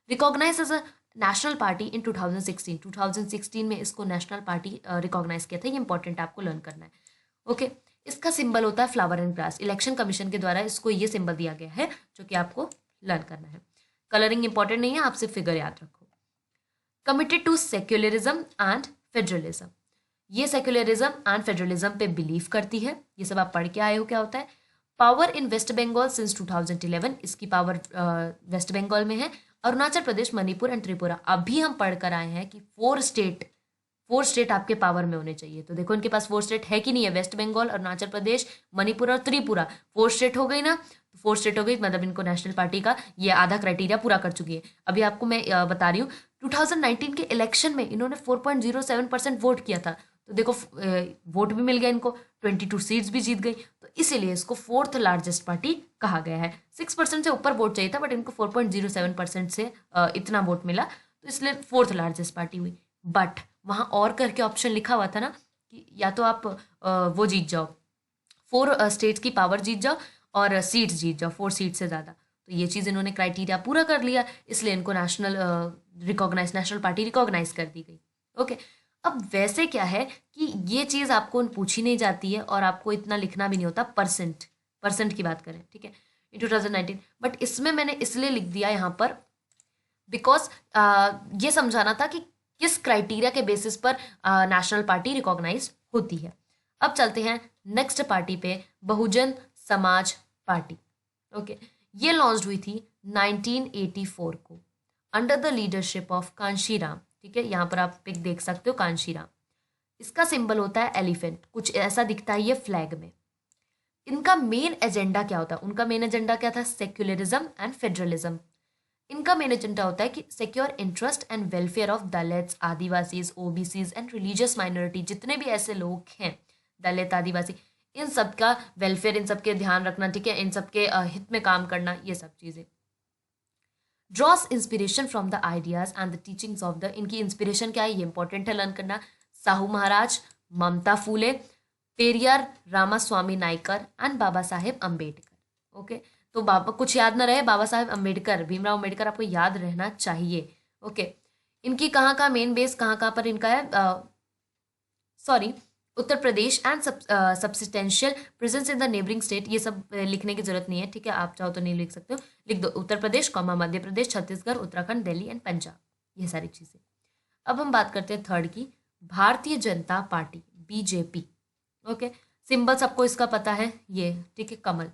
Recognise as a national party in 2016 में इसको नेशनल पार्टी रिकॉग्नाइज किया था। ये इंपॉर्टेंट आपको लर्न करना है। ओके, इसका सिंबल होता है flower and grass. Election commission के द्वारा इसको ये सिंबल दिया गया है, जो कि आपको लर्न करना है। कलरिंग इंपॉर्टेंट नहीं है, आप सिर्फ फिगर याद रखो। Committed to secularism and federalism, ये सेक्युलरिज्म एंड फेडरलिज्म पे बिलीव करती है। ये सब आप पढ़ के आए हो क्या होता है। Power in West Bengal since 2011, इसकी पावर वेस्ट बंगाल में है। अरुणाचल प्रदेश, मणिपुर एंड त्रिपुरा, अभी हम पढ़ कर आए हैं कि 4 स्टेट आपके पावर में होने चाहिए। तो देखो इनके पास 4 स्टेट है कि नहीं है, वेस्ट बंगाल, अरुणाचल प्रदेश, मणिपुर और त्रिपुरा, 4 स्टेट हो गई ना। 4 स्टेट हो गई, मतलब इनको नेशनल पार्टी का ये आधा क्राइटेरिया पूरा कर चुकी है। अभी आपको मैं बता रही हूँ 2019 के इलेक्शन में इन्होंने 4.07% वोट किया था, तो देखो वोट भी मिल गया इनको, 22 सीट्स भी जीत गई, तो इसीलिए इसको 4th लार्जेस्ट पार्टी कहा गया है। 6% से ऊपर वोट चाहिए था, बट इनको 4.07% से इतना वोट मिला, तो इसलिए 4th लार्जेस्ट पार्टी हुई। बट वहाँ और करके ऑप्शन लिखा हुआ था ना कि या तो आप वो जीत जाओ, 4 स्टेट्स की पावर जीत जाओ और सीट्स जीत जाओ, 4 सीट से ज़्यादा। तो ये चीज़ इन्होंने क्राइटेरिया पूरा कर लिया, इसलिए इनको नेशनल पार्टी रिकॉग्नाइज कर दी गई। ओके, अब वैसे क्या है कि ये चीज़ आपको पूछी नहीं जाती है और आपको इतना लिखना भी नहीं होता। परसेंट की बात करें, ठीक है, इन 2019, बट इसमें मैंने इसलिए लिख दिया यहाँ पर बिकॉज ये समझाना था कि किस क्राइटेरिया के बेसिस पर नेशनल पार्टी रिकॉग्नाइज होती है। अब चलते हैं नेक्स्ट पार्टी पे, बहुजन समाज पार्टी। ओके, ये लॉन्च हुई थी 1984 को under the leadership of Kanshiram, ठीक है, यहाँ पर आप पिक देख सकते हो कांशीराम। इसका सिंबल होता है एलिफेंट, कुछ ऐसा दिखता है ये फ्लैग में। इनका मेन एजेंडा क्या होता है, उनका मेन एजेंडा क्या था, सेक्युलरिज्म एंड फेडरलिज्म। इनका मेन एजेंडा होता है कि secure interest and welfare of Dalits, Adivasis, OBCs and religious minority, जितने भी ऐसे लोग हैं दलित, आदिवासी, इन सब का वेलफेयर, इन सब के ध्यान रखना, ठीक है, इन सब के हित में काम करना, ये सब चीज़ें। Draws inspiration from the ideas and the teachings of the, इनकी इंस्पिरेशन क्या है ये इंपॉर्टेंट है लर्न करना, साहू महाराज, ममता फूले, पेरियार रामास्वामी नायकर एंड बाबा साहेब अम्बेडकर। ओके, तो बाबा कुछ याद ना रहे, बाबा साहेब अम्बेडकर, भीमराव अम्बेडकर आपको याद रहना चाहिए। ओके, इनकी कहाँ का मेन बेस कहाँ कहाँ पर इनका है, sorry, Uttar Pradesh and substantial presence in the neighbouring state, ये सब लिखने की जरूरत नहीं है, ठीक है, आप चाहो तो नहीं लिख सकते हो, लिख दो उत्तर प्रदेश, कॉमा मध्य प्रदेश, छत्तीसगढ़, उत्तराखंड, दिल्ली एंड पंजाब, ये सारी चीजें। अब हम बात करते हैं थर्ड की, Bharatiya Janata party, BJP. Okay, symbol सबको इसका पता है, ये ठीक है, कमल।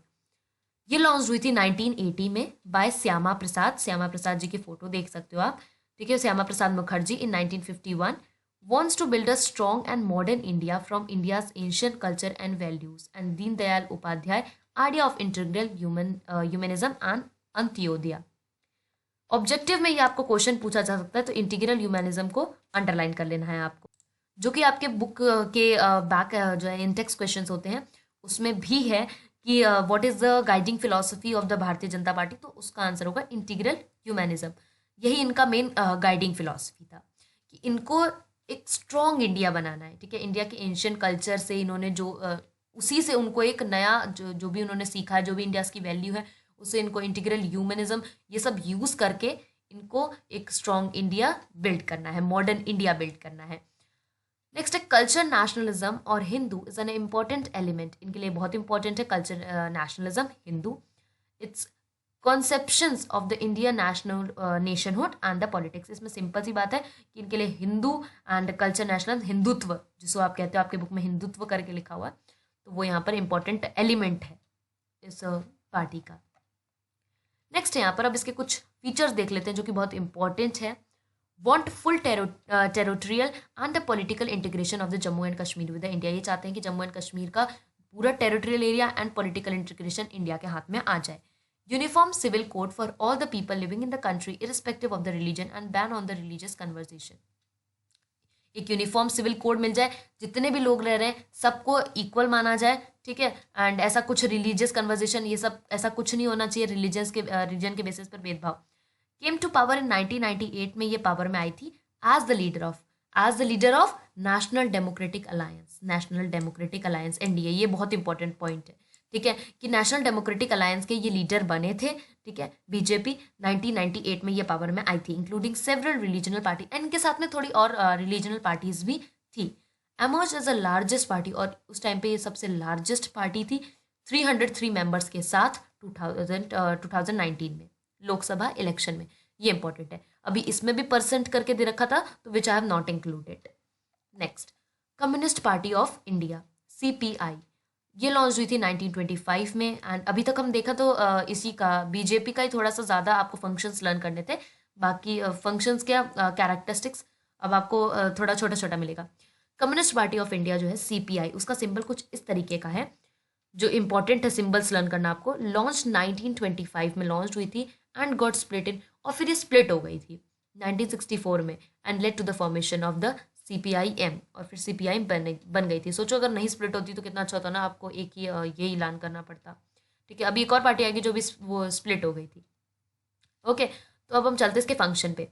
ये लॉन्च हुई थी 1980 में बाय श्यामा प्रसाद, श्यामा प्रसाद जी की फोटो देख सकते हो आप, ठीक है, श्यामा प्रसाद मुखर्जी इन 1951 wants to build a strong and modern India from India's ancient culture and values, and Deen Dayal Upadhyay idea of integral humanism and Antyodaya. Objective में ये आपको क्वेश्चन पूछा जा सकता है, तो इंटीग्रल ह्यूमैनिज्म को अंडरलाइन कर लेना है आपको, जो कि आपके बुक के बैक जो है इंटेक्स क्वेश्चंस होते हैं उसमें भी है कि what is the guiding philosophy of the Bharatiya Janata party, तो उसका आंसर होगा इंटीग्रल ह्यूमैनिज्म। यही इनका मेन गाइडिंग फिलोसफी था कि इनको एक स्ट्रॉन्ग इंडिया बनाना है, ठीक है, इंडिया के एंशियंट कल्चर से इन्होंने जो उसी से उनको एक नया जो भी उन्होंने सीखा है, जो भी इंडिया की वैल्यू है, उससे इनको इंटीग्रल ह्यूमनिज्म ये सब यूज करके इनको एक स्ट्रॉन्ग इंडिया बिल्ड करना है, मॉडर्न इंडिया बिल्ड करना है। नेक्स्ट है कल्चर नेशनलिज्म और Hindu is an important element, इनके लिए बहुत इंपॉर्टेंट है culture nationalism, Hindu, it's conceptions of the Indian national nationhood and the politics. इसमें सिंपल सी बात है कि इनके लिए Hindu and culture national, Hindutva जिसको आप कहते हो, आपके बुक में हिंदुत्व करके लिखा हुआ है, तो वो यहाँ पर इंपॉर्टेंट एलिमेंट है इस पार्टी का। नेक्स्ट है यहाँ पर अब इसके कुछ फीचर्स देख लेते हैं जो कि बहुत इंपॉर्टेंट है। Want full territorial and the political integration of the Jammu and Kashmir with the India, ये चाहते हैं कि जम्मू एंड कश्मीर का पूरा territorial area and political integration India के हाथ में आ जाए। Uniform civil code for all the people living in the country irrespective of the religion and ban on the religious conversation, एक यूनिफॉर्म सिविल कोड मिल जाए, जितने भी लोग रह रहे हैं सबको इक्वल माना जाए, ठीक है, एंड ऐसा कुछ रिलीजियस कन्वर्सेशन ये सब ऐसा कुछ नहीं होना चाहिए, रीजन के बेसिस पर भेदभाव। केम टू पावर इन 1998 में ये पावर में आई थी as the leader of national democratic alliance, national democratic alliance NDA, ये बहुत इंपॉर्टेंट पॉइंट है, ठीक है, कि नेशनल डेमोक्रेटिक अलायंस के ये लीडर बने थे, ठीक है, बीजेपी 1998 में ये पावर में आई थी, including several regional party, and इनके साथ में थोड़ी और रिलीजनल पार्टीज भी थी। Emerge as the largest party, और उस टाइम पे ये सबसे लार्जेस्ट पार्टी थी 303 मेंबर्स के साथ 2019 में लोकसभा इलेक्शन में, ये इंपॉर्टेंट है। अभी इसमें भी परसेंट करके दे रखा था, तो which I have not included. Next, communist party of India, CPI, ये लॉन्च हुई थी 1925 में, एंड अभी तक हम देखा तो इसी का बीजेपी का ही थोड़ा सा ज़्यादा आपको फंक्शंस लर्न करने थे, बाकी फंक्शंस क्या कैरेक्टरिस्टिक्स अब आपको थोड़ा छोटा छोटा मिलेगा। कम्युनिस्ट पार्टी ऑफ इंडिया जो है सीपीआई, उसका सिंबल कुछ इस तरीके का है, जो इंपॉर्टेंट है सिंबल्स लर्न करना आपको। लॉन्च 1925 में लॉन्च हुई थी एंड गॉट स्प्लिटेड, और फिर ये स्प्लिट हो गई थी 1964 में, and led to the formation of the CPIM, और फिर CPIM बन गई थी। सोचो अगर नहीं स्प्लिट होती तो कितना अच्छा होता ना, आपको एक ही यही ऐलान करना पड़ता, ठीक है। अभी एक और पार्टी आएगी जो भी वो स्प्लिट हो गई थी। ओके, तो अब हम चलते इसके फंक्शन पे।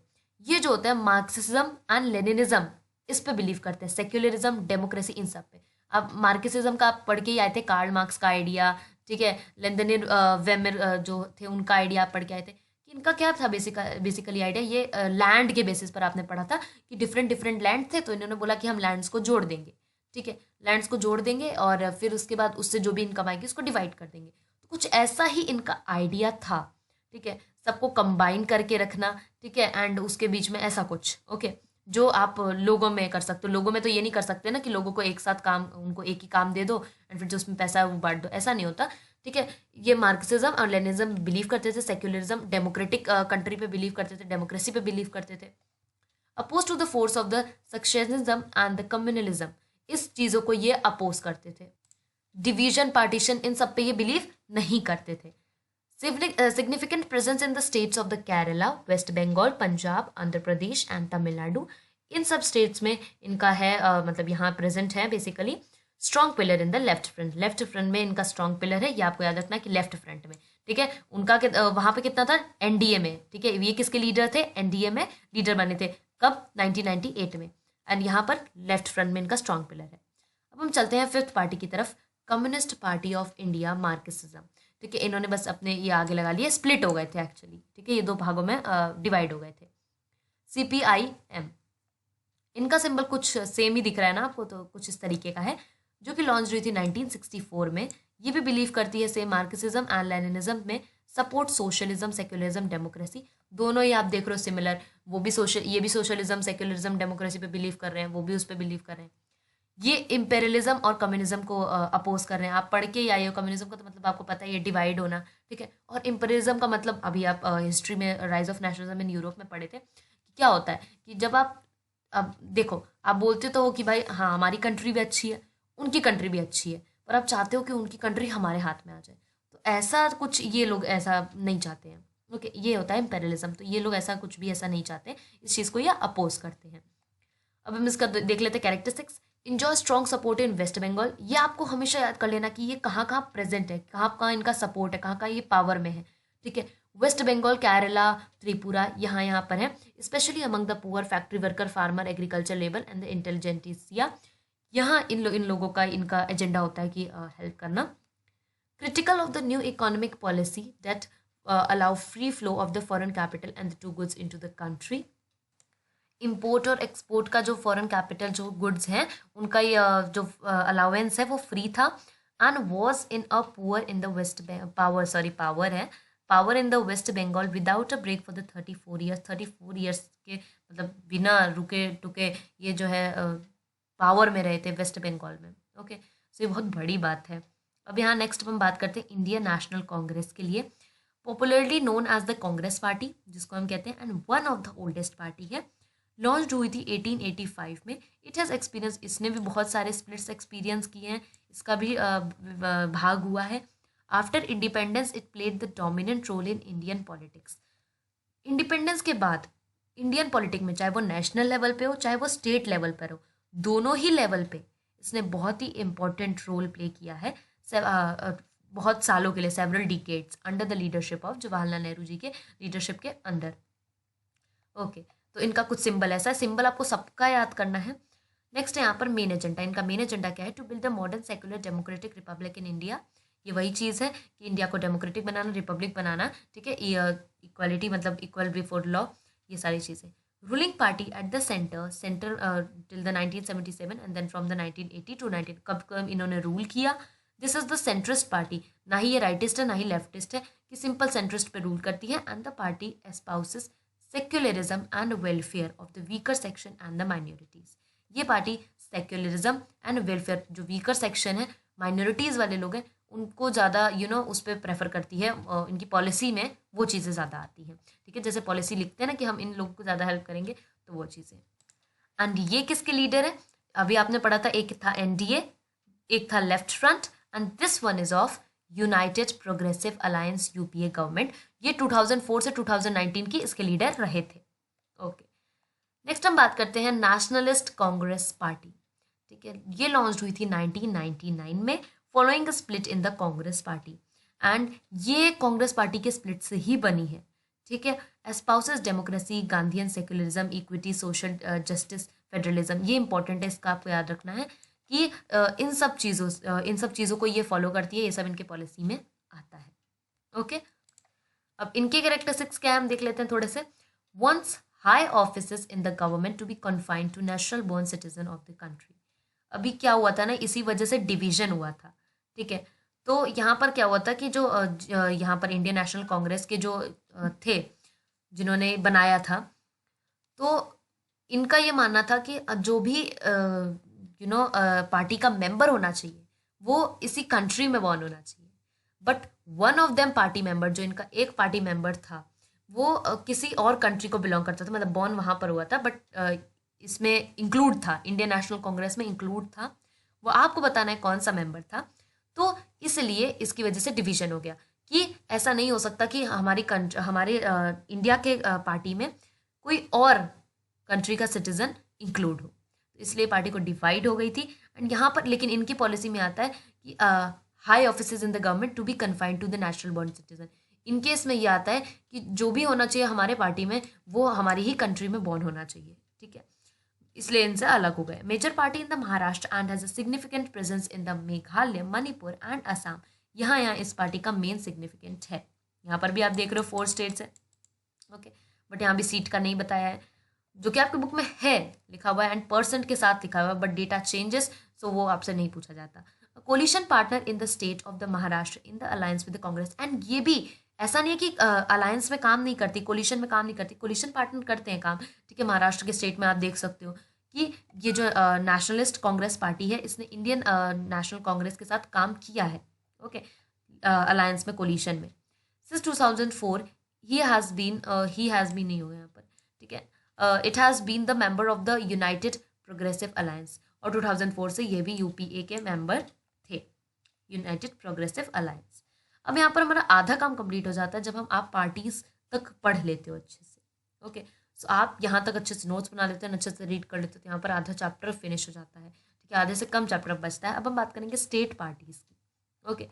ये जो होता है मार्क्सिज्म एंड लेनिनिज्म, इस पे बिलीव करते हैं, सेक्युलरिज्म, डेमोक्रेसी, इन सब पे। अब मार्क्सिज्म का आप पढ़ के ही आए थे, कार्ल मार्क्स का आइडिया, ठीक है, लेनिन वेमर जो थे उनका आइडिया आप पढ़ के आए थे। इनका क्या था बेसिकली आइडिया, ये लैंड के बेसिस पर आपने पढ़ा था कि डिफरेंट लैंड थे, तो इन्होंने बोला कि हम लैंड्स को जोड़ देंगे, ठीक है, लैंड्स को जोड़ देंगे और फिर उसके बाद उससे जो भी इनकम आएगी उसको डिवाइड कर देंगे। तो कुछ ऐसा ही इनका आइडिया था, ठीक है, सबको कंबाइन करके रखना, ठीक है, एंड उसके बीच में ऐसा कुछ, ओके, जो आप लोगों में कर सकते हो। लोगों में तो ये नहीं कर सकते ना कि लोगों को एक साथ काम, उनको एक ही काम दे दो एंड फिर जो उसमें पैसा है वो बांट दो, ऐसा नहीं होता, ठीक है। ये मार्क्सिज्म और लेनिज्म बिलीव करते थे, सेक्युलरिज्म डेमोक्रेटिक कंट्री पे बिलीव करते थे, डेमोक्रेसी पे बिलीव करते थे, oppose to the force of the secessionism and the communalism, इस चीज़ों को ये अपोज करते थे। डिवीजन, पार्टीशन, इन सब पे ये बिलीव नहीं करते थे। Significant presence in the states of the Kerala, West Bengal, Punjab, Andhra Pradesh and Tamil Nadu, इन सब स्टेट्स में इनका है मतलब यहाँ प्रेजेंट है basically. Strong pillar in the left front में इनका स्ट्रॉन्ग पिलर है, ये आपको याद रखना है कि लेफ्ट फ्रंट में, ठीक है। उनका वहां पे कितना था, एनडीए में, ठीक है, ये किसके लीडर थे, एनडीए में लीडर बने थे, कब, 1998 में, एंड यहाँ पर लेफ्ट फ्रंट में इनका स्ट्रॉन्ग पिलर है। अब हम चलते हैं फिफ्थ पार्टी की तरफ, communist party of India, Marxism. ठीक है, इन्होंने बस अपने ये आगे लगा लिए, स्प्लिट हो गए थे एक्चुअली, ठीक है, ये दो भागों में डिवाइड हो गए थे। CPIM, इनका सिंबल कुछ सेम ही दिख रहा है ना आपको, तो कुछ इस तरीके का है, जो कि लॉन्च हुई थी 1964 में। ये भी बिलीव करती है सेम मार्क्सिज्म एंड लेनिनिज्म में, सपोर्ट सोशलिज्म, सेक्युलरिज्म, डेमोक्रेसी, दोनों ही आप देख रहे हो सिमिलर। वो भी ये भी सोशलिज्म, सेक्युलरिज्म, डेमोक्रेसी पे बिलीव कर रहे हैं, वो भी उस पर बिलीव कर रहे हैं। ये इम्पेरियलिज्म और कम्युनिज्म को अपोज कर रहे हैं। आप पढ़ के ही आए हो कम्युनिज्म का, तो मतलब आपको पता है ये डिवाइड होना, ठीक है। और इम्पेरियलिज्म का मतलब अभी आप हिस्ट्री में rise of nationalism in Europe में पढ़े थे कि क्या होता है कि जब आप, अब देखो, आप बोलते तो हो कि भाई हाँ हमारी कंट्री भी अच्छी है, उनकी कंट्री भी अच्छी है, पर आप चाहते हो कि उनकी कंट्री हमारे हाथ में आ जाए, तो ऐसा कुछ ये लोग ऐसा नहीं चाहते हैं। ओके, ये होता है इम्पेरियलिज्म, तो ये लोग ऐसा कुछ भी ऐसा नहीं चाहते, इस चीज़ को ये अपोज करते हैं। अब हम इसका देख लेते हैं characteristics. Enjoy strong support in West Bengal, ये आपको हमेशा याद कर लेना कि ये कहाँ कहाँ प्रेजेंट है, कहाँ कहाँ इनका सपोर्ट है, कहाँ कहाँ ये पावर में है, ठीक है। वेस्ट बंगाल, केरला, त्रिपुरा, यहाँ यहाँ पर है, specially among the poor, factory worker, farmer, agriculture labour and the intelligentsia, यहाँ इन लोगों का इनका एजेंडा होता है कि हेल्प करना। Critical of the new economic policy that allow free flow of the foreign capital and the two goods into the country. Import और एक्सपोर्ट का जो फॉरेन कैपिटल जो गुड्स हैं उनका ये जो अलाउंस है वो फ्री था। And was in a poor in the west power in the West Bengal without a break for the 34 years के, मतलब बिना रुके टुके ये जो है पावर में रहे थे वेस्ट बंगाल में। ओके, सो ये बहुत बड़ी बात है। अब यहाँ नेक्स्ट हम बात करते हैं इंडियन नेशनल कांग्रेस के लिए, popularly known as the Congress party, जिसको हम कहते हैं, and one of the oldest party है। लॉन्च हुई थी 1885 में। इट हैज़ एक्सपीरियंस, इसने भी बहुत सारे स्प्लिट्स एक्सपीरियंस किए हैं, इसका भी भाग हुआ है। After independence it played the dominant role in Indian politics. Independence के बाद इंडियन पॉलिटिक्स में, चाहे वो नेशनल लेवल पे हो चाहे वो स्टेट लेवल पर हो, दोनों ही लेवल पे इसने बहुत ही इम्पोर्टेंट रोल प्ले किया है बहुत सालों के लिए, several decades, under the leadership of Jawaharlal Nehru ji के लीडरशिप के अंदर। ओके, तो इनका कुछ सिंबल ऐसा है, सिंबल आपको सबका याद करना है। नेक्स्ट है यहाँ पर मेन एजेंडा, इनका मेन एजेंडा क्या है, to build the modern secular democratic republic in India. ये वही चीज़ है कि इंडिया को डेमोक्रेटिक बनाना, रिपब्लिक बनाना, ठीक है, इक्वालिटी मतलब इक्वल बिफोर लॉ, ये सारी चीज़ें। Ruling party at the centre till the 1977 and then from the 1980 to 19, कब इन्होंने रूल किया। This is the centrist party, ना ही ये राइटिस्ट है ना ही लेफ्टिस्ट है, कि सिंपल सेंट्रिस्ट पे रूल करती है। And the party espouses secularism and welfare of the weaker section and the minorities. ये पार्टी सेक्युलरिज्म एंड वेलफेयर, जो वीकर सेक्शन है, माइनॉरिटीज़ वाले लोग हैं, उनको ज़्यादा उस पर प्रेफर करती है, इनकी पॉलिसी में वो चीज़ें ज़्यादा आती हैं, ठीक है। जैसे पॉलिसी लिखते हैं ना कि हम इन लोगों को ज़्यादा हेल्प करेंगे, तो वो चीज़ें। एंड ये किसके लीडर है, अभी आपने पढ़ा था, एक था NDA, एक था left front, and this one is of United progressive alliance UPA government. ये 2004 से 2019 की इसके लीडर रहे थे। ओके, नेक्स्ट हम बात करते हैं नेशनलिस्ट कांग्रेस पार्टी, ठीक है। ये लॉन्च हुई थी 1999 में, following a split in the Congress party. And ये कांग्रेस पार्टी के स्प्लिट से ही बनी है, ठीक है। Espouses democracy, Gandhian secularism, equity, social justice, federalism, ये इंपॉर्टेंट है, इसका आपको याद रखना है कि इन सब चीज़ों को ये फॉलो करती है, ये सब इनके पॉलिसी में आता है। ओके, अब इनके कैरेक्टरिस्टिक्स क्या है हम देख लेते हैं थोड़े से। Once high offices in the government to be confined to national born citizen of the country. अभी क्या हुआ था ना, इसी वजह से डिवीजन हुआ था, ठीक है। तो यहाँ पर क्या हुआ था कि जो यहाँ पर इंडियन नेशनल कांग्रेस के जो थे, जिन्होंने बनाया था, तो इनका ये मानना था कि जो भी पार्टी का मेंबर होना चाहिए वो इसी कंट्री में बॉर्न होना चाहिए। But one of them party member, जो इनका एक पार्टी मेंबर था, वो किसी और कंट्री को बिलोंग करता था, मतलब बॉर्न वहाँ पर हुआ था, बट इसमें इंक्लूड था, इंडियन नेशनल कांग्रेस में इंक्लूड था, वो आपको बताना है कौन सा मेंबर था। तो इसलिए इसकी वजह से डिवीजन हो गया कि ऐसा नहीं हो सकता कि हमारे इंडिया के पार्टी में कोई और कंट्री का सिटीजन इंक्लूड हो, तो इसलिए पार्टी को डिवाइड हो गई थी। एंड यहाँ पर लेकिन इनकी पॉलिसी में आता है कि high offices in the government to be confined to the national born citizen. इन केस में ये आता है कि जो भी होना चाहिए हमारे पार्टी में वो हमारी ही कंट्री में बॉर्न होना चाहिए, ठीक है, इसलिए इनसे अलग हो गए। Major party in the Maharashtra and has a significant presence in the Meghalaya, Manipur and Assam. यहाँ इस पार्टी का मेन सिग्निफिकेंट है। यहाँ पर भी आप देख रहे हो 4 स्टेट्स है, ओके, बट यहाँ भी सीट का नहीं बताया है, जो कि आपके बुक में है लिखा हुआ है एंड परसेंट के साथ लिखा हुआ है, बट डेटा चेंजेस, सो वो आपसे नहीं पूछा जाता। Coalition partner in the state of the Maharashtra in the alliance with the Congress, and ये भी ऐसा नहीं है कि अलायंस में काम नहीं करती, कोलिशन में काम नहीं करती, कोलिशन पार्टनर करते हैं काम, ठीक है। महाराष्ट्र के स्टेट में आप देख सकते हो कि ये जो नेशनलिस्ट कांग्रेस पार्टी है, इसने इंडियन नेशनल कांग्रेस के साथ काम किया है, ओके, अलायंस में, कोलिशन में। सिंस 2004 ही हैज़ बीन नहीं हुआ यहाँ पर, ठीक है, it has been the member of the united progressive alliance, और 2004 से ये भी यूपीए के मेंबर थे, यूनाइटेड प्रोग्रेसिव अलायंस। अब यहाँ पर हमारा आधा काम कंप्लीट हो जाता है जब आप पार्टीज तक पढ़ लेते हो अच्छे से, ओके। सो आप यहाँ तक अच्छे से नोट्स बना लेते हैं, अच्छे से रीड कर लेते हो, तो यहाँ पर आधा चैप्टर फिनिश हो जाता है, ठीक है, आधे से कम चैप्टर बचता है। अब हम बात करेंगे स्टेट पार्टीज की, okay.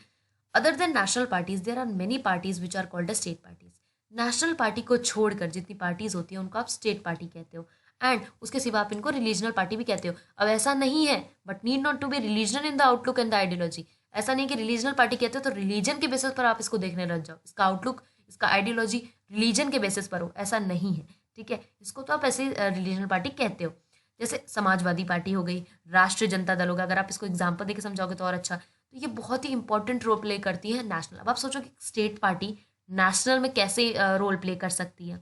Other than national parties there are many parties which are called state parties. National party को छोड़कर जितनी पार्टीज होती है उनको आप स्टेट पार्टी कहते हो, एंड उसके सिवा आप इनको रिलीजनल पार्टी भी कहते हो। अब ऐसा नहीं है, but need not to be regional in the outlook and the ideology. ऐसा नहीं कि रिलीजनल पार्टी कहते हो तो रिलीजन के बेसिस पर आप इसको देखने लग जाओ, इसका आउटलुक, इसका आइडियोलॉजी रिलीजन के बेसिस पर हो, ऐसा नहीं है, ठीक है। इसको तो आप ऐसे रिलीजनल पार्टी कहते हो, जैसे समाजवादी पार्टी हो गई, राष्ट्रीय जनता दल होगा। अगर आप इसको एग्जाम्पल देकर समझाओगे तो और अच्छा। तो ये बहुत ही इंपॉर्टेंट रोल प्ले करती है नेशनल। अब आप सोचो कि स्टेट पार्टी नेशनल में कैसे रोल प्ले कर सकती है।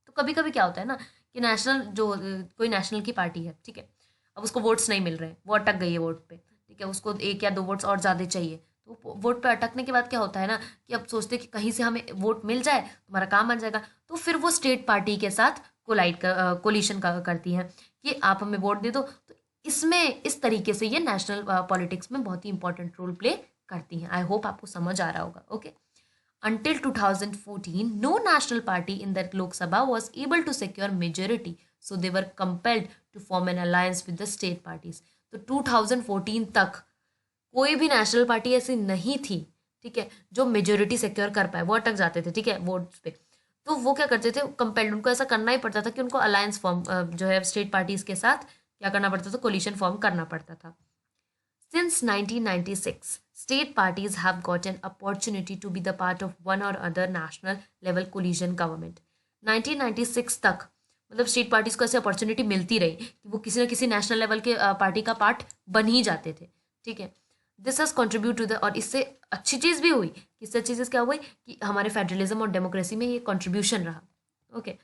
तो कभी कभी क्या होता है ना कि नेशनल जो कोई नेशनल की पार्टी है, ठीक है, अब उसको वोट्स नहीं मिल रहे, वो अटक गई है वोट पे, ठीक है, उसको 1 या 2 वोट्स और ज़्यादा चाहिए। तो वोट पे अटकने के बाद क्या होता है ना कि अब सोचते हैं कि कहीं से हमें वोट मिल जाए, तुम्हारा काम बन जाएगा। तो फिर वो स्टेट पार्टी के साथ कोलिशन करती है कि आप हमें वोट दे दो। तो इसमें इस तरीके से ये नेशनल पॉलिटिक्स में बहुत ही इंपॉर्टेंट रोल प्ले करती हैं। आई होप आपको समझ आ रहा होगा, okay. Until 2014, no national party in the Lok Sabha was able to secure majority, so they were compelled to form an alliance with the state parties. तो 2014 तक कोई भी नेशनल पार्टी ऐसी नहीं थी, ठीक है, जो मेजोरिटी सिक्योर कर पाए, वो अटक जाते थे, ठीक है, वोट्स पे। तो वो क्या करते थे, कंपेल्ड, उनको ऐसा करना ही पड़ता था कि उनको अलायंस फॉर्म जो है स्टेट पार्टीज के साथ क्या करना पड़ता था, कोलिशन फॉर्म करना पड़ता था। Since 1996, state parties have got an opportunity to be the part of one or other national level coalition government. 1996 तक मतलब स्टेट पार्टीज को ऐसे अपॉर्चुनिटी मिलती रही कि वो किसी न किसी नेशनल लेवल के पार्टी का पार्ट बन ही जाते थे, ठीक है। This has contribute to the, और इससे अच्छी चीज़ भी हुई। इससे अच्छी चीज़ क्या हुई कि हमारे फेडरलिज्म और डेमोक्रेसी में ये कॉन्ट्रीब्यूशन रहा, okay.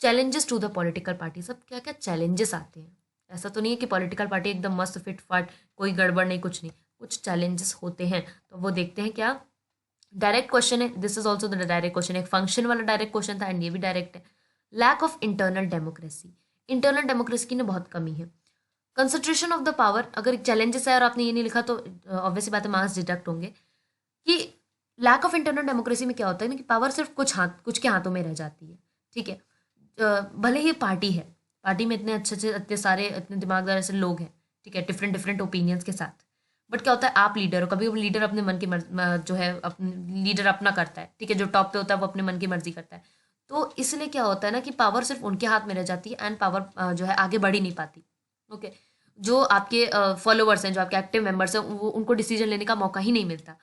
Challenges to the political parties, अब क्या क्या चैलेंजेस आते हैं। ऐसा तो नहीं है कि पॉलिटिकल पार्टी एकदम मस्त फिट फाट, कोई गड़बड़ नहीं, कुछ नहीं, कुछ चैलेंजेस होते हैं। तो वो देखते हैं क्या। डायरेक्ट क्वेश्चन है, this is also the direct question, एक फंक्शन वाला डायरेक्ट क्वेश्चन था एंड ये भी डायरेक्ट है। Lack of internal democracy, internal democracy की ना बहुत कमी है। कंसंट्रेशन ऑफ द पावर, अगर चैलेंजेस है और आपने ये नहीं लिखा तो ऑब्वियसली बात है, मार्क्स डिडक्ट होंगे। कि लैक ऑफ इंटरनल डेमोक्रेसी में क्या होता है ना कि पावर सिर्फ कुछ के हाथों में रह जाती है, ठीक है। भले ही पार्टी है, पार्टी में इतने अच्छे अच्छे इतने सारे इतने दिमागदार ऐसे लोग हैं, ठीक है, डिफरेंट डिफरेंट ओपिनियंस के साथ, बट क्या होता है, आप लीडर हो, कभी लीडर अपने मन की जो है लीडर अपना करता है, ठीक है, जो टॉप पे होता है वो अपने मन की मर्जी करता है। तो इसलिए क्या होता है ना कि पावर सिर्फ उनके हाथ में रह जाती है एंड पावर जो है आगे बढ़ ही नहीं पाती, ओके। जो आपके फॉलोअर्स हैं, जो आपके एक्टिव मेंबर्स हैं, वो उनको डिसीजन लेने का मौका ही नहीं मिलता।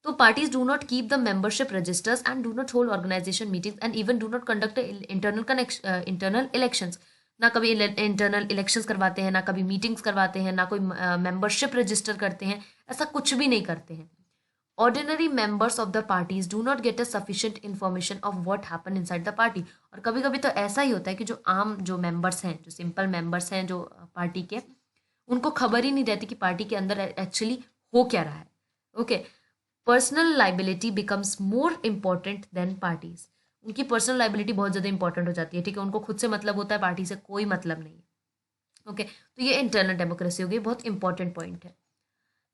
तो parties do not keep the membership registers and do not hold organisation meetings and even do not conduct internal elections. ना कभी इंटरनल इलेक्शंस करवाते हैं, ना कभी मीटिंग्स करवाते हैं, ना कोई मेंबरशिप रजिस्टर करते हैं, ऐसा कुछ भी नहीं करते हैं। Ordinary members of the parties do not get a sufficient information of what happen inside the party. और कभी कभी तो ऐसा ही होता है कि जो आम जो मेंबर्स हैं, जो सिंपल मेंबर्स हैं जो पार्टी के, उनको खबर ही नहीं रहती कि पार्टी के अंदर एक्चुअली हो क्या रहा है, okay. Personal liability becomes more important then parties, उनकी पर्सनल लाइबिलिटी बहुत ज़्यादा इंपॉर्टेंट हो जाती है, ठीक है, उनको खुद से मतलब होता है, पार्टी से कोई मतलब नहीं है, ओके। तो ये इंटरनल डेमोक्रेसी हो गई, बहुत इंपॉर्टेंट पॉइंट है।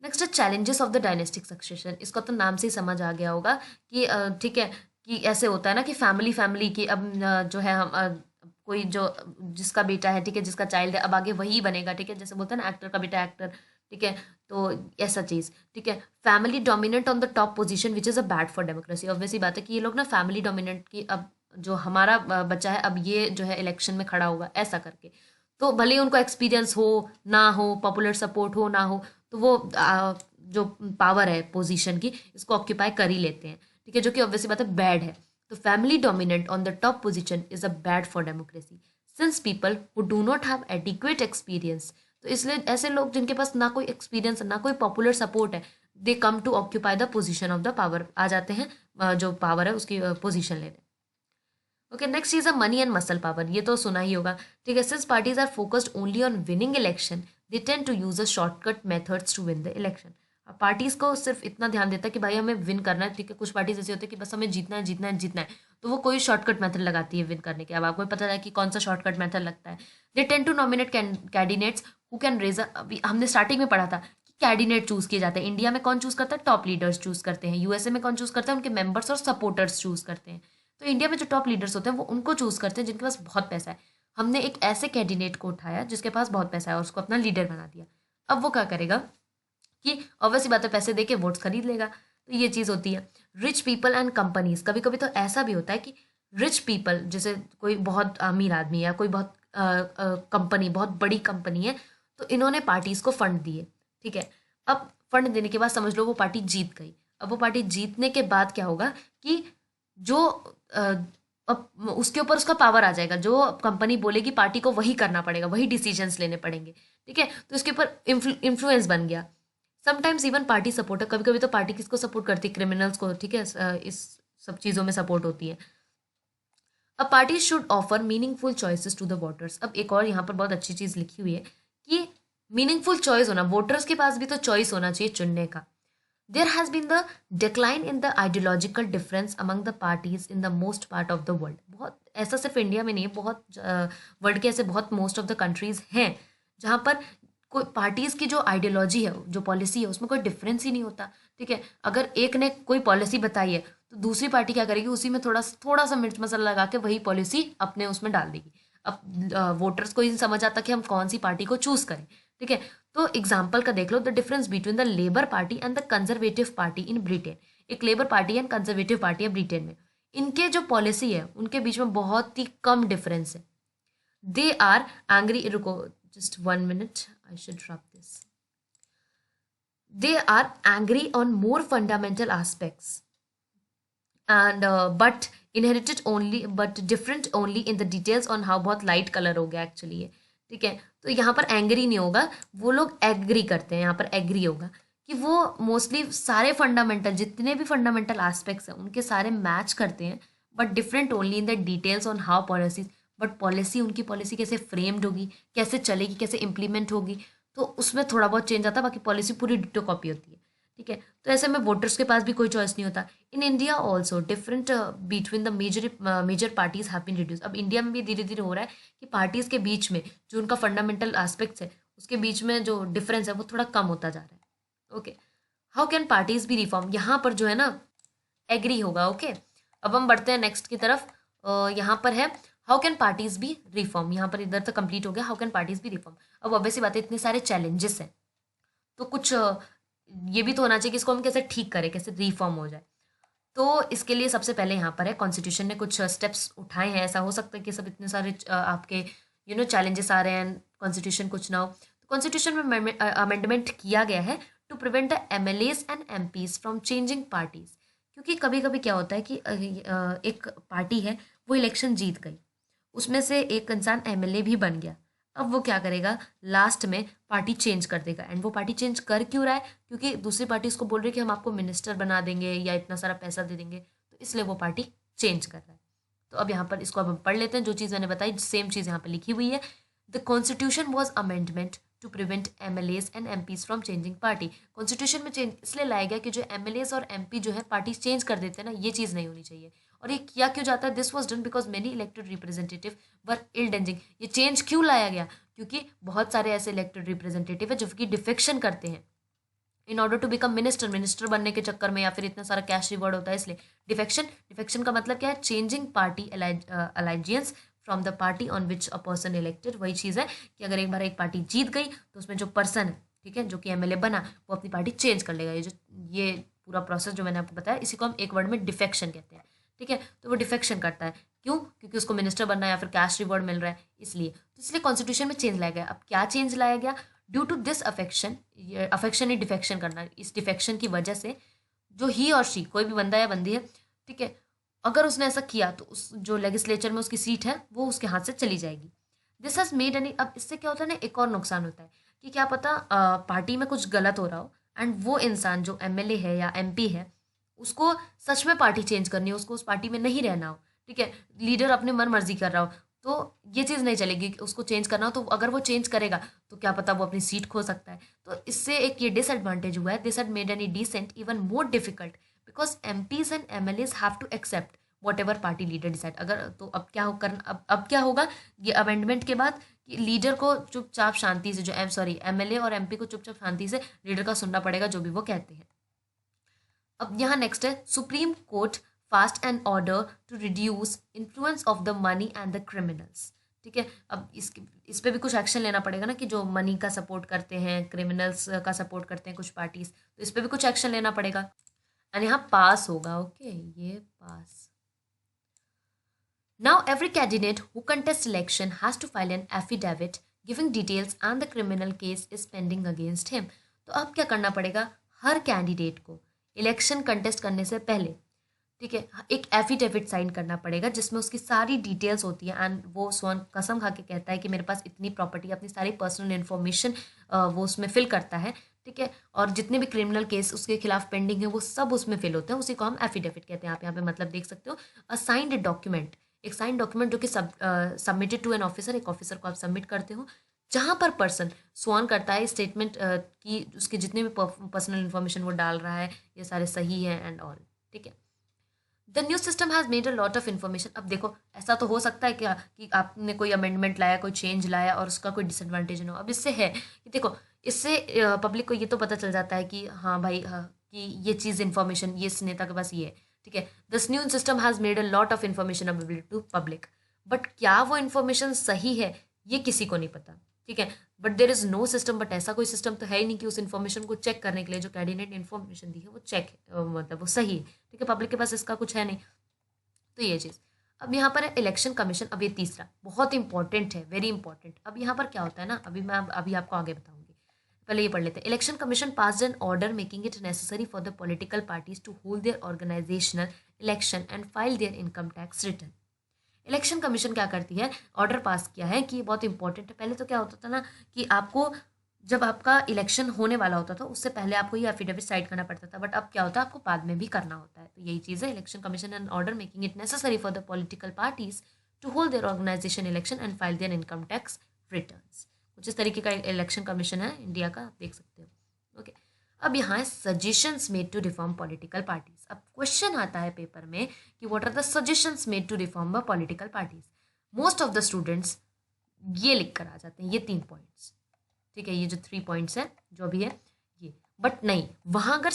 नेक्स्ट है challenges of the dynastic succession, इसका तो नाम से ही समझ आ गया होगा कि ठीक है कि ऐसे होता है ना कि फैमिली की अब जो है हम कोई जो जिसका बेटा है, ठीक है, जिसका चाइल्ड है, अब आगे वही बनेगा, ठीक है, जैसे बोलते हैं ना एक्टर का बेटा एक्टर, ठीक है। तो ऐसा चीज़, ठीक है, family dominant on the top position which is a bad for democracy. Obviously बात है कि ये लोग ना फैमिली डोमिनेंट की, अब जो हमारा बच्चा है अब ये जो है इलेक्शन में खड़ा होगा ऐसा करके, तो भले ही उनको एक्सपीरियंस हो ना हो, पॉपुलर सपोर्ट हो ना हो, तो वो जो पावर है पोजीशन की, इसको ऑक्यूपाई कर ही लेते हैं, ठीक है, जो कि ऑब्वियसली बात है बैड है। तो family dominant on the top position is a bad for democracy since people who do not have adequate experience. तो इसलिए ऐसे लोग जिनके पास ना कोई एक्सपीरियंस ना कोई पॉपुलर सपोर्ट है, they come to occupy the position of the power, आ जाते हैं जो पावर है उसकी पोजीशन लेने। Okay, next is a money and muscle power, ये तो सुना ही होगा, ठीक है। Since parties are focused only on winning election they tend to use a shortcut methods to win the election. Parties को सिर्फ इतना ध्यान देता है कि भाई हमें विन करना है, ठीक है। कुछ पार्टीज ऐसी होती है कि बस हमें जीतना है जीतना है जीतना है, तो वो कोई शॉर्टकट मेथड लगाती है विन करने के। अब आपको पता है कि कौन सा शॉर्टकट मेथड लगता है। They tend to nominate candidates who can raise, अभी हमने स्टार्टिंग में पढ़ा था कि कैंडिडेट चूज किए जाते हैं। इंडिया में कौन चूज करता है? टॉप लीडर्स चूज करते हैं। यूएसए में कौन चूज करता है? उनके मेंबर्स और सपोर्टर्स चूज करते हैं। तो इंडिया में जो टॉप लीडर्स होते हैं वो उनको चूज करते हैं जिनके पास बहुत पैसा है। हमने एक ऐसे कैंडिडेट को उठाया जिसके पास बहुत पैसा है और उसको अपना लीडर बना दिया। अब वो क्या करेगा कि ऑब्वियसली बात है पैसे दे के वोट्स खरीद लेगा। तो ये चीज़ होती है। रिच पीपल एंड कंपनीज, कभी कभी तो ऐसा भी होता है कि रिच पीपल, जैसे कोई बहुत अमीर आदमी या कोई बहुत कंपनी, बहुत बड़ी कंपनी है, तो इन्होंने पार्टीज को फंड दिए, ठीक है। अब फंड देने के बाद समझ लो वो पार्टी जीत गई। अब वो पार्टी जीतने के बाद क्या होगा कि जो अब उसके ऊपर उसका पावर आ जाएगा। जो कंपनी बोलेगी पार्टी को वही करना पड़ेगा, वही डिसीजंस लेने पड़ेंगे, ठीक है। तो इसके ऊपर इन्फ्लुएंस बन गया। समटाइम्स इवन पार्टी सपोर्टर, कभी कभी तो पार्टी किसको सपोर्ट करती है? क्रिमिनल्स को, ठीक है। इस सब चीज़ों में सपोर्ट होती है। A party should offer meaningful choices to the voters. अब एक और यहाँ पर बहुत अच्छी चीज़ लिखी हुई है कि मीनिंगफुल चॉइस होना, वोटर्स के पास भी तो चॉइस होना चाहिए चुनने का। There has been the decline in the ideological difference among the parties in the most part of the world. बहुत ऐसा सिर्फ इंडिया में नहीं है, बहुत वर्ल्ड के ऐसे बहुत मोस्ट ऑफ द कंट्रीज हैं जहाँ पर कोई पार्टीज की जो आइडियोलॉजी है, जो पॉलिसी है, उसमें कोई डिफरेंस ही नहीं होता, ठीक है। अगर एक ने कोई पॉलिसी बताई है तो दूसरी पार्टी क्या करेगी? उसी में थोड़ा थोड़ा सा मिर्च मसाला लगा के वही पॉलिसी अपने उसमें डाल देगी। अब वोटर्स को ही नहीं समझ आता कि हम कौन सी पार्टी को चूज करें, ठीक है। तो एग्जाम्पल का देख लो, the difference between the labour party and the conservative party in Britain. एक labour party and conservative party है ब्रिटेन में, इनके जो पॉलिसी है उनके बीच में बहुत ही कम डिफरेंस है। दे आर एंग्री, रुको just 1 minute, I should drop this. They are angry on more fundamental aspects and but inherited only, but different only in the details on how, बहुत लाइट कलर हो गया actually ये, ठीक है। तो यहाँ पर एंग्री नहीं होगा, वो लोग एग्री करते हैं, यहाँ पर एग्री होगा कि वो मोस्टली सारे फंडामेंटल, जितने भी फंडामेंटल एस्पेक्ट्स हैं उनके सारे मैच करते हैं, but different only in the details on how policies, but policy, उनकी पॉलिसी कैसे फ्रेम्ड होगी, कैसे चलेगी, कैसे इम्प्लीमेंट होगी, तो उसमें थोड़ा बहुत चेंज आता है, बाकी पॉलिसी पूरी डिटो कॉपी होती है, ठीक है। तो ऐसे में वोटर्स के पास भी कोई चॉइस नहीं होता। In India also different between the major parties have been reduce. अब इंडिया में भी धीरे धीरे हो रहा है कि पार्टीज के बीच में जो उनका फंडामेंटल एस्पेक्ट्स है उसके बीच में जो डिफरेंस है वो थोड़ा कम होता जा रहा है। Okay, how can parties B reform, यहाँ पर जो है ना एग्री होगा। ओके, अब हम बढ़ते हैं नेक्स्ट की तरफ। यहाँ पर है how can parties B reform, यहाँ पर इधर तक कंप्लीट हो गया। How can parties B reform, अब ऑब्वियसली बात है इतने सारे चैलेंजेस हैं तो कुछ ये भी तो होना चाहिए कि इसको हम कैसे ठीक करें, कैसे रिफॉर्म हो जाए। तो इसके लिए सबसे पहले यहाँ पर है कॉन्स्टिट्यूशन ने कुछ स्टेप्स उठाए हैं। ऐसा हो सकता है कि सब इतने सारे आपके चैलेंजेस आ रहे हैं, कॉन्स्टिट्यूशन कुछ ना हो, तो कॉन्स्टिट्यूशन में अमेंडमेंट किया गया है to prevent the MLAs and MPs from changing parties. क्योंकि कभी कभी क्या होता है कि एक पार्टी है वो इलेक्शन जीत गई, उसमें से एक इंसान एमएलए भी बन गया, अब वो क्या करेगा, लास्ट में पार्टी चेंज कर देगा। एंड वो पार्टी चेंज कर क्यों रहा है? क्योंकि दूसरी पार्टी उसको बोल रही है कि हम आपको मिनिस्टर बना देंगे या इतना सारा पैसा दे देंगे, तो इसलिए वो पार्टी चेंज कर रहा है। तो अब यहाँ पर इसको अब हम पढ़ लेते हैं, जो चीज़ मैंने बताई सेम चीज़ यहाँ पर लिखी हुई है। The constitution was amendment to prevent MLAs and MPs from changing party. Constitution में चेंज इसलिए लाया गया कि जो एमएलएज और एमपी जो है पार्टी चेंज कर देते हैं ना, ये चीज़ नहीं होनी चाहिए। और ये किया क्यों जाता है? This was done because many elected representative were indulging. ये चेंज क्यों लाया गया? क्योंकि बहुत सारे ऐसे इलेक्टेड रिप्रेजेंटेटिव है जो कि डिफेक्शन करते हैं in order to become minister बनने के चक्कर में, या फिर इतना सारा कैश रिवॉर्ड होता है इसलिए। डिफेक्शन का मतलब क्या है? Changing party allegiance from the party on which a person elected. वही चीज़ है कि अगर एक बार एक पार्टी जीत गई तो उसमें जो पर्सन है, ठीक है, जो कि एमएलए बना, वो अपनी पार्टी चेंज कर लेगा। ये पूरा प्रोसेस जो मैंने आपको बताया, इसी को हम एक वर्ड में डिफेक्शन कहते हैं, ठीक है। तो वो डिफेक्शन करता है, क्यों? क्योंकि उसको मिनिस्टर बनना है या फिर कैश रिवॉर्ड मिल रहा है, इसलिए। तो इसलिए कॉन्स्टिट्यूशन में चेंज लाया गया। अब क्या चेंज लाया गया? Due to this affection, affection ही डिफेक्शन करना, इस डिफेक्शन की वजह से जो ही और शी, कोई भी बंदा या बंदी है, ठीक है, अगर उसने ऐसा किया तो उस जो लेजिस्लेचर में उसकी सीट है वो उसके हाथ से चली जाएगी। दिस हैज मेड एनी, अब इससे क्या होता है ना, एक और नुकसान होता है कि क्या पता पार्टी में कुछ गलत हो रहा हो एंड वो इंसान जो एमएलए है या एमपी है उसको सच में पार्टी चेंज करनी हो, उसको उस पार्टी में नहीं रहना हो, ठीक है, लीडर अपने मन मर्जी कर रहा हो, तो ये चीज़ नहीं चलेगी। उसको चेंज करना हो तो अगर वो चेंज करेगा तो क्या पता वो अपनी सीट खो सकता है। तो इससे एक ये डिसएडवांटेज हुआ है, this had made any dissent even more difficult because MPs and MLAs have to accept whatever party leader decide. अगर तो अब क्या हो कर अब क्या होगा ये अमेंडमेंट के बाद कि लीडर को चुपचाप शांति से, जो एमएलए और एमपी को चुपचाप शांति से लीडर का सुनना पड़ेगा जो भी वो कहते हैं। अब यहाँ नेक्स्ट है, supreme court fast and order to reduce influence of the money and the criminals. ठीक है, अब इस पे भी कुछ एक्शन लेना पड़ेगा ना, कि जो मनी का सपोर्ट करते हैं, क्रिमिनल्स का सपोर्ट करते हैं कुछ पार्टीज, तो इस पे भी कुछ एक्शन लेना पड़ेगा। एंड यहाँ पास होगा, ओके, ये पास। Now every candidate who contests election has to file an affidavit giving details and the criminal case is pending against him. तो अब क्या करना पड़ेगा, हर कैंडिडेट को इलेक्शन कंटेस्ट करने से पहले, ठीक है, एक एफिडेविट साइन करना पड़ेगा जिसमें उसकी सारी डिटेल्स होती है एंड वो स्वयं कसम खा के कहता है कि मेरे पास इतनी प्रॉपर्टी, अपनी सारी पर्सनल इन्फॉर्मेशन वो उसमें फिल करता है, ठीक है, और जितने भी क्रिमिनल केस उसके खिलाफ पेंडिंग है वो सब उसमें फिल होते हैं, उसी को हम एफिडेविट कहते हैं। आप यहाँ पे मतलब देख सकते हो, अ साइंड डॉक्यूमेंट, एक साइन डॉक्यूमेंट जो कि सबमिटेड टू एन ऑफिसर, एक ऑफिसर को आप सबमिट करते हो, जहाँ पर पर्सन स्वान करता है स्टेटमेंट की उसके जितने भी पर्सनल इन्फॉर्मेशन वो डाल रहा है ये सारे सही है एंड ऑल, ठीक है। The new system has made a lot of information. अब देखो ऐसा तो हो सकता है क्या कि आपने कोई अमेंडमेंट लाया, कोई चेंज लाया और उसका कोई डिसएडवांटेज ना हो। अब इससे है कि देखो, इससे पब्लिक को ये तो पता चल जाता है कि हाँ भाई, हाँ, कि ये चीज़ इन्फॉर्मेशन ये इस नेता के पास ये है, ठीक है। This new system has made a lot of information available to public, but क्या वो इन्फॉर्मेशन सही है ये किसी को नहीं पता, ठीक है। But there is no system, but ऐसा कोई सिस्टम तो है ही नहीं कि उस इन्फॉर्मेशन को चेक करने के लिए जो कैंडिडेट ने इन्फॉर्मेशन दी है वो चेक मतलब वो सही है, ठीक है। पब्लिक के पास इसका कुछ है नहीं, तो ये चीज़। अब यहाँ पर है इलेक्शन कमीशन। अब ये तीसरा बहुत इंपॉर्टेंट है, वेरी इंपॉर्टेंट। अब यहाँ पर क्या होता है ना, अभी आपको आगे बताऊंगी, पहले ये पढ़ लेते हैं। Election commission passed an order making it necessary for the political parties to hold their organisational election and file their income tax return. Election commission क्या करती है, ऑर्डर पास किया है कि बहुत इंपॉर्टेंट है। पहले तो क्या होता था ना कि आपको जब आपका इलेक्शन होने वाला होता था उससे पहले आपको ये एफिडेविट साइड करना पड़ता था, बट अब क्या होता है आपको बाद में भी करना होता है। तो यही चीज़ है, election commission and order making it necessary for the political parties to hold their organisation election and file their income tax returns. कुछ इस तरीके का इलेक्शन कमीशन है इंडिया का, आप देख सकते हो, ओके। अब यहाँ है suggestions made to reform political parties. अब क्वेश्चन आता है पेपर में कि what are the suggestions made to reform the political parties. Most of the students ये लिख कर आ जाते हैं, ये 3 पॉइंट्स, ठीक है, ये जो 3 पॉइंट्स है जो भी है ये, बट नहीं, वहाँ अगर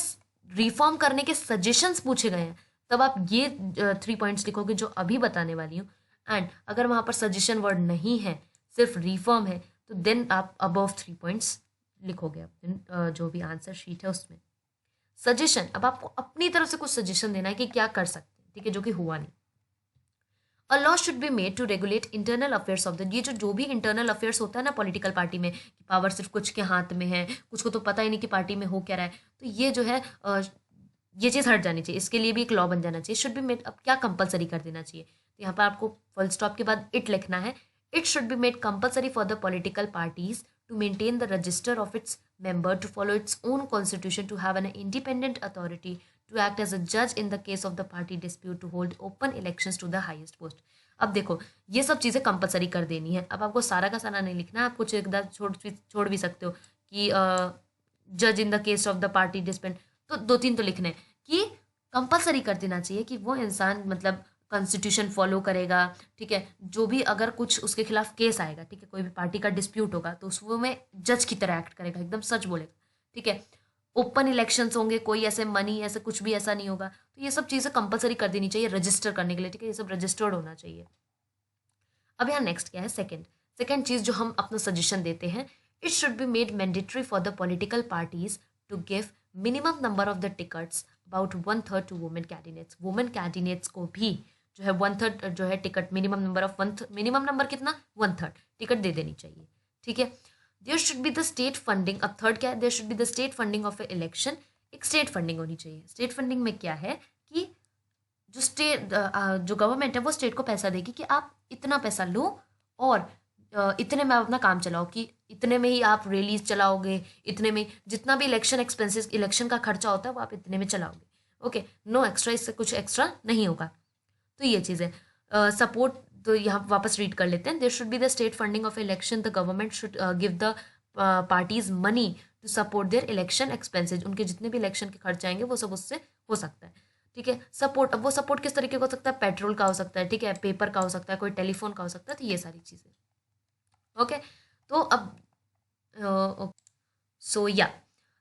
रिफॉर्म करने के सजेशंस पूछे गए हैं तब आप ये 3 पॉइंट्स लिखोगे जो अभी बताने वाली हूँ। एंड अगर वहाँ पर सजेशन वर्ड नहीं है, सिर्फ रिफॉर्म है, तो देन आप अबव 3 पॉइंट्स लिखोगे अपने जो भी आंसर शीट है उसमें। सजेशन, अब आपको अपनी तरफ से कुछ सजेशन देना है कि क्या कर सकते हैं, ठीक है, जो कि हुआ नहीं। A law should be made to regulate internal affairs of the, ये जो भी इंटरनल अफेयर्स होता है ना पॉलिटिकल पार्टी में, कि पावर सिर्फ कुछ के हाथ में है, कुछ को तो पता ही नहीं कि पार्टी में हो क्या रहा है, तो ये जो है ये चीज़ हट जानी चाहिए, इसके लिए भी एक लॉ बन जाना चाहिए। शुड बी मेड, अब क्या कंपलसरी कर देना चाहिए, तो यहाँ पर आपको फुल स्टॉप के बाद इट लिखना है। It should be made compulsory for the political parties to maintain the register of its member, to follow its own constitution, to have an independent authority, to act as a judge in the case of the party dispute, to hold open elections to the highest post। अब देखो ये सब चीज़ें compulsory कर देनी है। अब आपको सारा का सारा नहीं लिखना है, आप कुछ एकदम छोड़ भी सकते हो कि जज in the case of the party disband, तो 2-3 तो लिखने कि कंपलसरी कर देना चाहिए कि वो इंसान मतलब कॉन्स्टिट्यूशन फॉलो करेगा, ठीक है, जो भी अगर कुछ उसके खिलाफ केस आएगा, ठीक है, कोई भी पार्टी का डिस्प्यूट होगा तो उसमें में जज की तरह एक्ट करेगा, एकदम सच बोलेगा, ठीक है। ओपन इलेक्शंस होंगे, कोई ऐसे मनी ऐसे कुछ भी ऐसा नहीं होगा, तो ये सब चीज़ें कंपलसरी कर देनी चाहिए रजिस्टर करने के लिए, ठीक है, ये सब रजिस्टर्ड होना चाहिए। अब यहाँ नेक्स्ट क्या है, सेकेंड चीज़ जो हम अपना सजेशन देते हैं, it should be made mandatory for the political parties to give minimum number of the tickets about 1/3 to women candidates. Women candidates को भी जो है 1/3 जो है ticket, minimum number of minimum number कितना 1/3 टिकट दे देनी चाहिए, ठीक है। There should be the state funding. अब थर्ड क्या है, there should be the state funding of a election. एक स्टेट फंडिंग होनी चाहिए। स्टेट फंडिंग में क्या है कि जो गवर्नमेंट है वो स्टेट को पैसा देगी कि आप इतना पैसा लो और इतने में आप अपना काम चलाओ, कि इतने में ही आप रैलीज चलाओगे, इतने में जितना भी इलेक्शन एक्सपेंसेस, इलेक्शन का खर्चा होता है वो आप इतने में चलाओगे। ओके, नो एक्स्ट्रा, इससे कुछ एक्स्ट्रा नहीं होगा। तो ये चीज़ है। सपोर्ट, तो यहाँ वापस रीड कर लेते हैं। There should be the state funding of election. The government should give the parties money to support their election expenses. उनके जितने भी इलेक्शन के खर्चे आएंगे वो सब उससे हो सकता है। ठीक है, सपोर्ट, अब वो सपोर्ट किस तरीके का हो सकता है, पेट्रोल का हो सकता है, ठीक है, पेपर का हो सकता है, कोई टेलीफोन का हो सकता है, तो ये सारी चीज़ें। ओके, तो अब सो या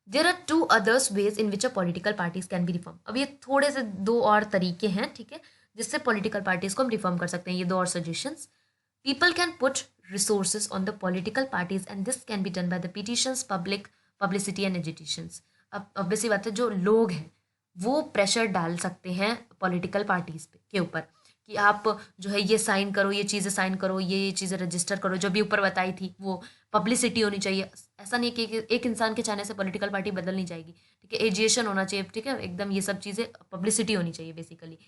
there are two others ways in which a political parties can be reform. अब ये थोड़े से दो और तरीके हैं, ठीक है, जिससे पॉलिटिकल पार्टीज को हम रिफॉर्म कर सकते हैं। ये दो और suggestions. People can put resources on the political parties and this can be done by the petitions, public publicity and agitations. अब ऑब्वियसली बात है, जो लोग हैं वो प्रेशर डाल सकते हैं पॉलिटिकल पार्टीज के ऊपर कि आप जो है ये साइन करो, ये चीज़ें साइन करो, ये चीज़ें रजिस्टर करो, जो भी ऊपर बताई थी वो पब्लिसिटी होनी चाहिए। ऐसा नहीं कि एक इंसान के चाहने से पॉलिटिकल पार्टी बदल नहीं जाएगी, ठीक है, एजिएशन होना चाहिए, ठीक है, एकदम ये सब चीज़ें, पब्लिसिटी होनी चाहिए बेसिकली।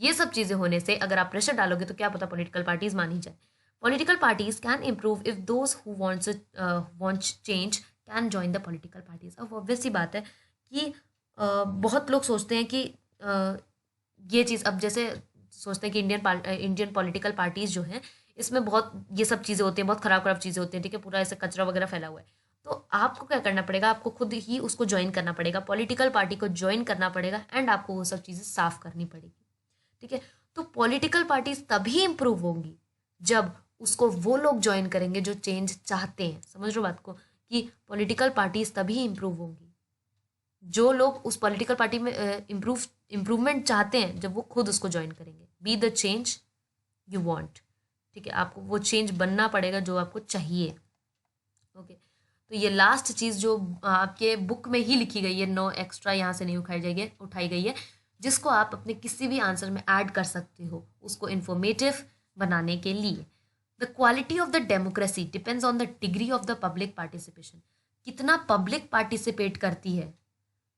ये सब चीज़ें होने से अगर आप प्रेशर डालोगे तो क्या पता पॉलिटिकल पार्टीज मानी जाए। Political parties can improve if those who want change can join the political parties. अब ऑब्वियस सी बात है कि बहुत लोग सोचते हैं कि ये चीज़, अब जैसे सोचते हैं कि इंडियन पॉलिटिकल पार्टीज जो हैं इसमें बहुत ये सब चीज़ें होती हैं, बहुत ख़राब ख़राब चीज़ें होती हैं, ठीक है, पूरा ऐसे कचरा वगैरह फैला हुआ है। तो आपको क्या करना पड़ेगा, आपको खुद ही उसको ज्वाइन करना पड़ेगा, पॉलिटिकल पार्टी को ज्वाइन करना पड़ेगा एंड आपको वो सब चीज़ें साफ करनी पड़ेगी। ठीक है, तो पॉलिटिकल पार्टीज तभी इंप्रूव होंगी जब उसको वो लोग ज्वाइन करेंगे जो चेंज चाहते हैं। समझ लो बात को, कि पॉलिटिकल पार्टीज तभी इंप्रूव होंगी जो लोग उस पॉलिटिकल पार्टी में इम्प्रूवमेंट चाहते हैं, जब वो खुद उसको ज्वाइन करेंगे। Be the change you want. ठीक है, आपको वो चेंज बनना पड़ेगा जो आपको चाहिए। ओके, तो ये लास्ट चीज़ जो आपके बुक में ही लिखी गई है, नो एक्स्ट्रा यहाँ से नहीं उठाई गई है, जिसको आप अपने किसी भी आंसर में ऐड कर सकते हो उसको इंफॉर्मेटिव बनाने के लिए। The quality of the democracy depends on the degree of the public participation. कितना पब्लिक पार्टिसिपेट करती है,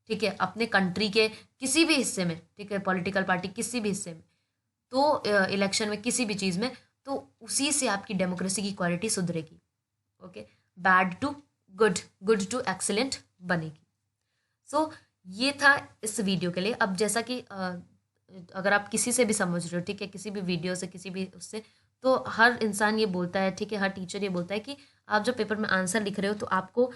ठीक है, अपने कंट्री के किसी भी हिस्से में, ठीक है, पॉलिटिकल पार्टी किसी भी हिस्से में, तो इलेक्शन में किसी भी चीज़ में, तो उसी से आपकी डेमोक्रेसी की क्वालिटी सुधरेगी। Okay, bad to good, good to excellent बनेगी। सो ये था इस वीडियो के लिए। अब जैसा कि अगर आप किसी से भी समझ रहे हो, ठीक है, किसी भी वीडियो से, किसी भी उससे, तो हर इंसान ये बोलता है, ठीक है, हर टीचर ये बोलता है कि आप जब पेपर में आंसर लिख रहे हो तो आपको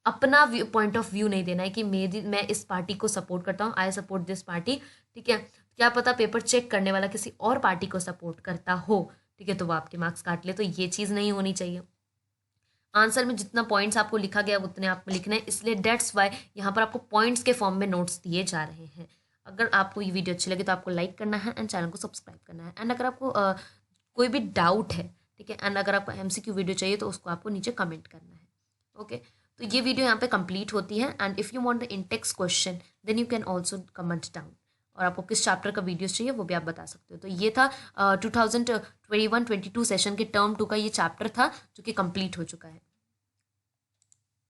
अपना पॉइंट ऑफ व्यू नहीं देना है कि मैं इस पार्टी को सपोर्ट करता हूँ, आई सपोर्ट दिस पार्टी। ठीक है, क्या पता पेपर चेक करने वाला किसी और पार्टी को सपोर्ट करता हो, ठीक है, तो वो आपके मार्क्स काट ले। तो ये चीज़ नहीं होनी चाहिए। आंसर में जितना पॉइंट्स आपको लिखा गया उतने आपको लिखना है, इसलिए डेट्स वाई यहाँ पर आपको पॉइंट्स के फॉर्म में नोट्स दिए जा रहे हैं। अगर आपको ये वीडियो अच्छी लगे तो आपको लाइक करना है एंड चैनल को सब्सक्राइब करना है। एंड अगर आपको कोई भी डाउट है, ठीक है, एंड अगर आपको MCQ वीडियो चाहिए तो उसको आपको नीचे कमेंट करना है। ओके, तो ये वीडियो यहाँ पे कंप्लीट होती है। And if you want the in text question then you can also comment down, और आपको किस चैप्टर का वीडियोस चाहिए वो भी आप बता सकते हो। तो ये था 2021-22 सेशन के टर्म 2 का ये चैप्टर था जो कि कंप्लीट हो चुका है।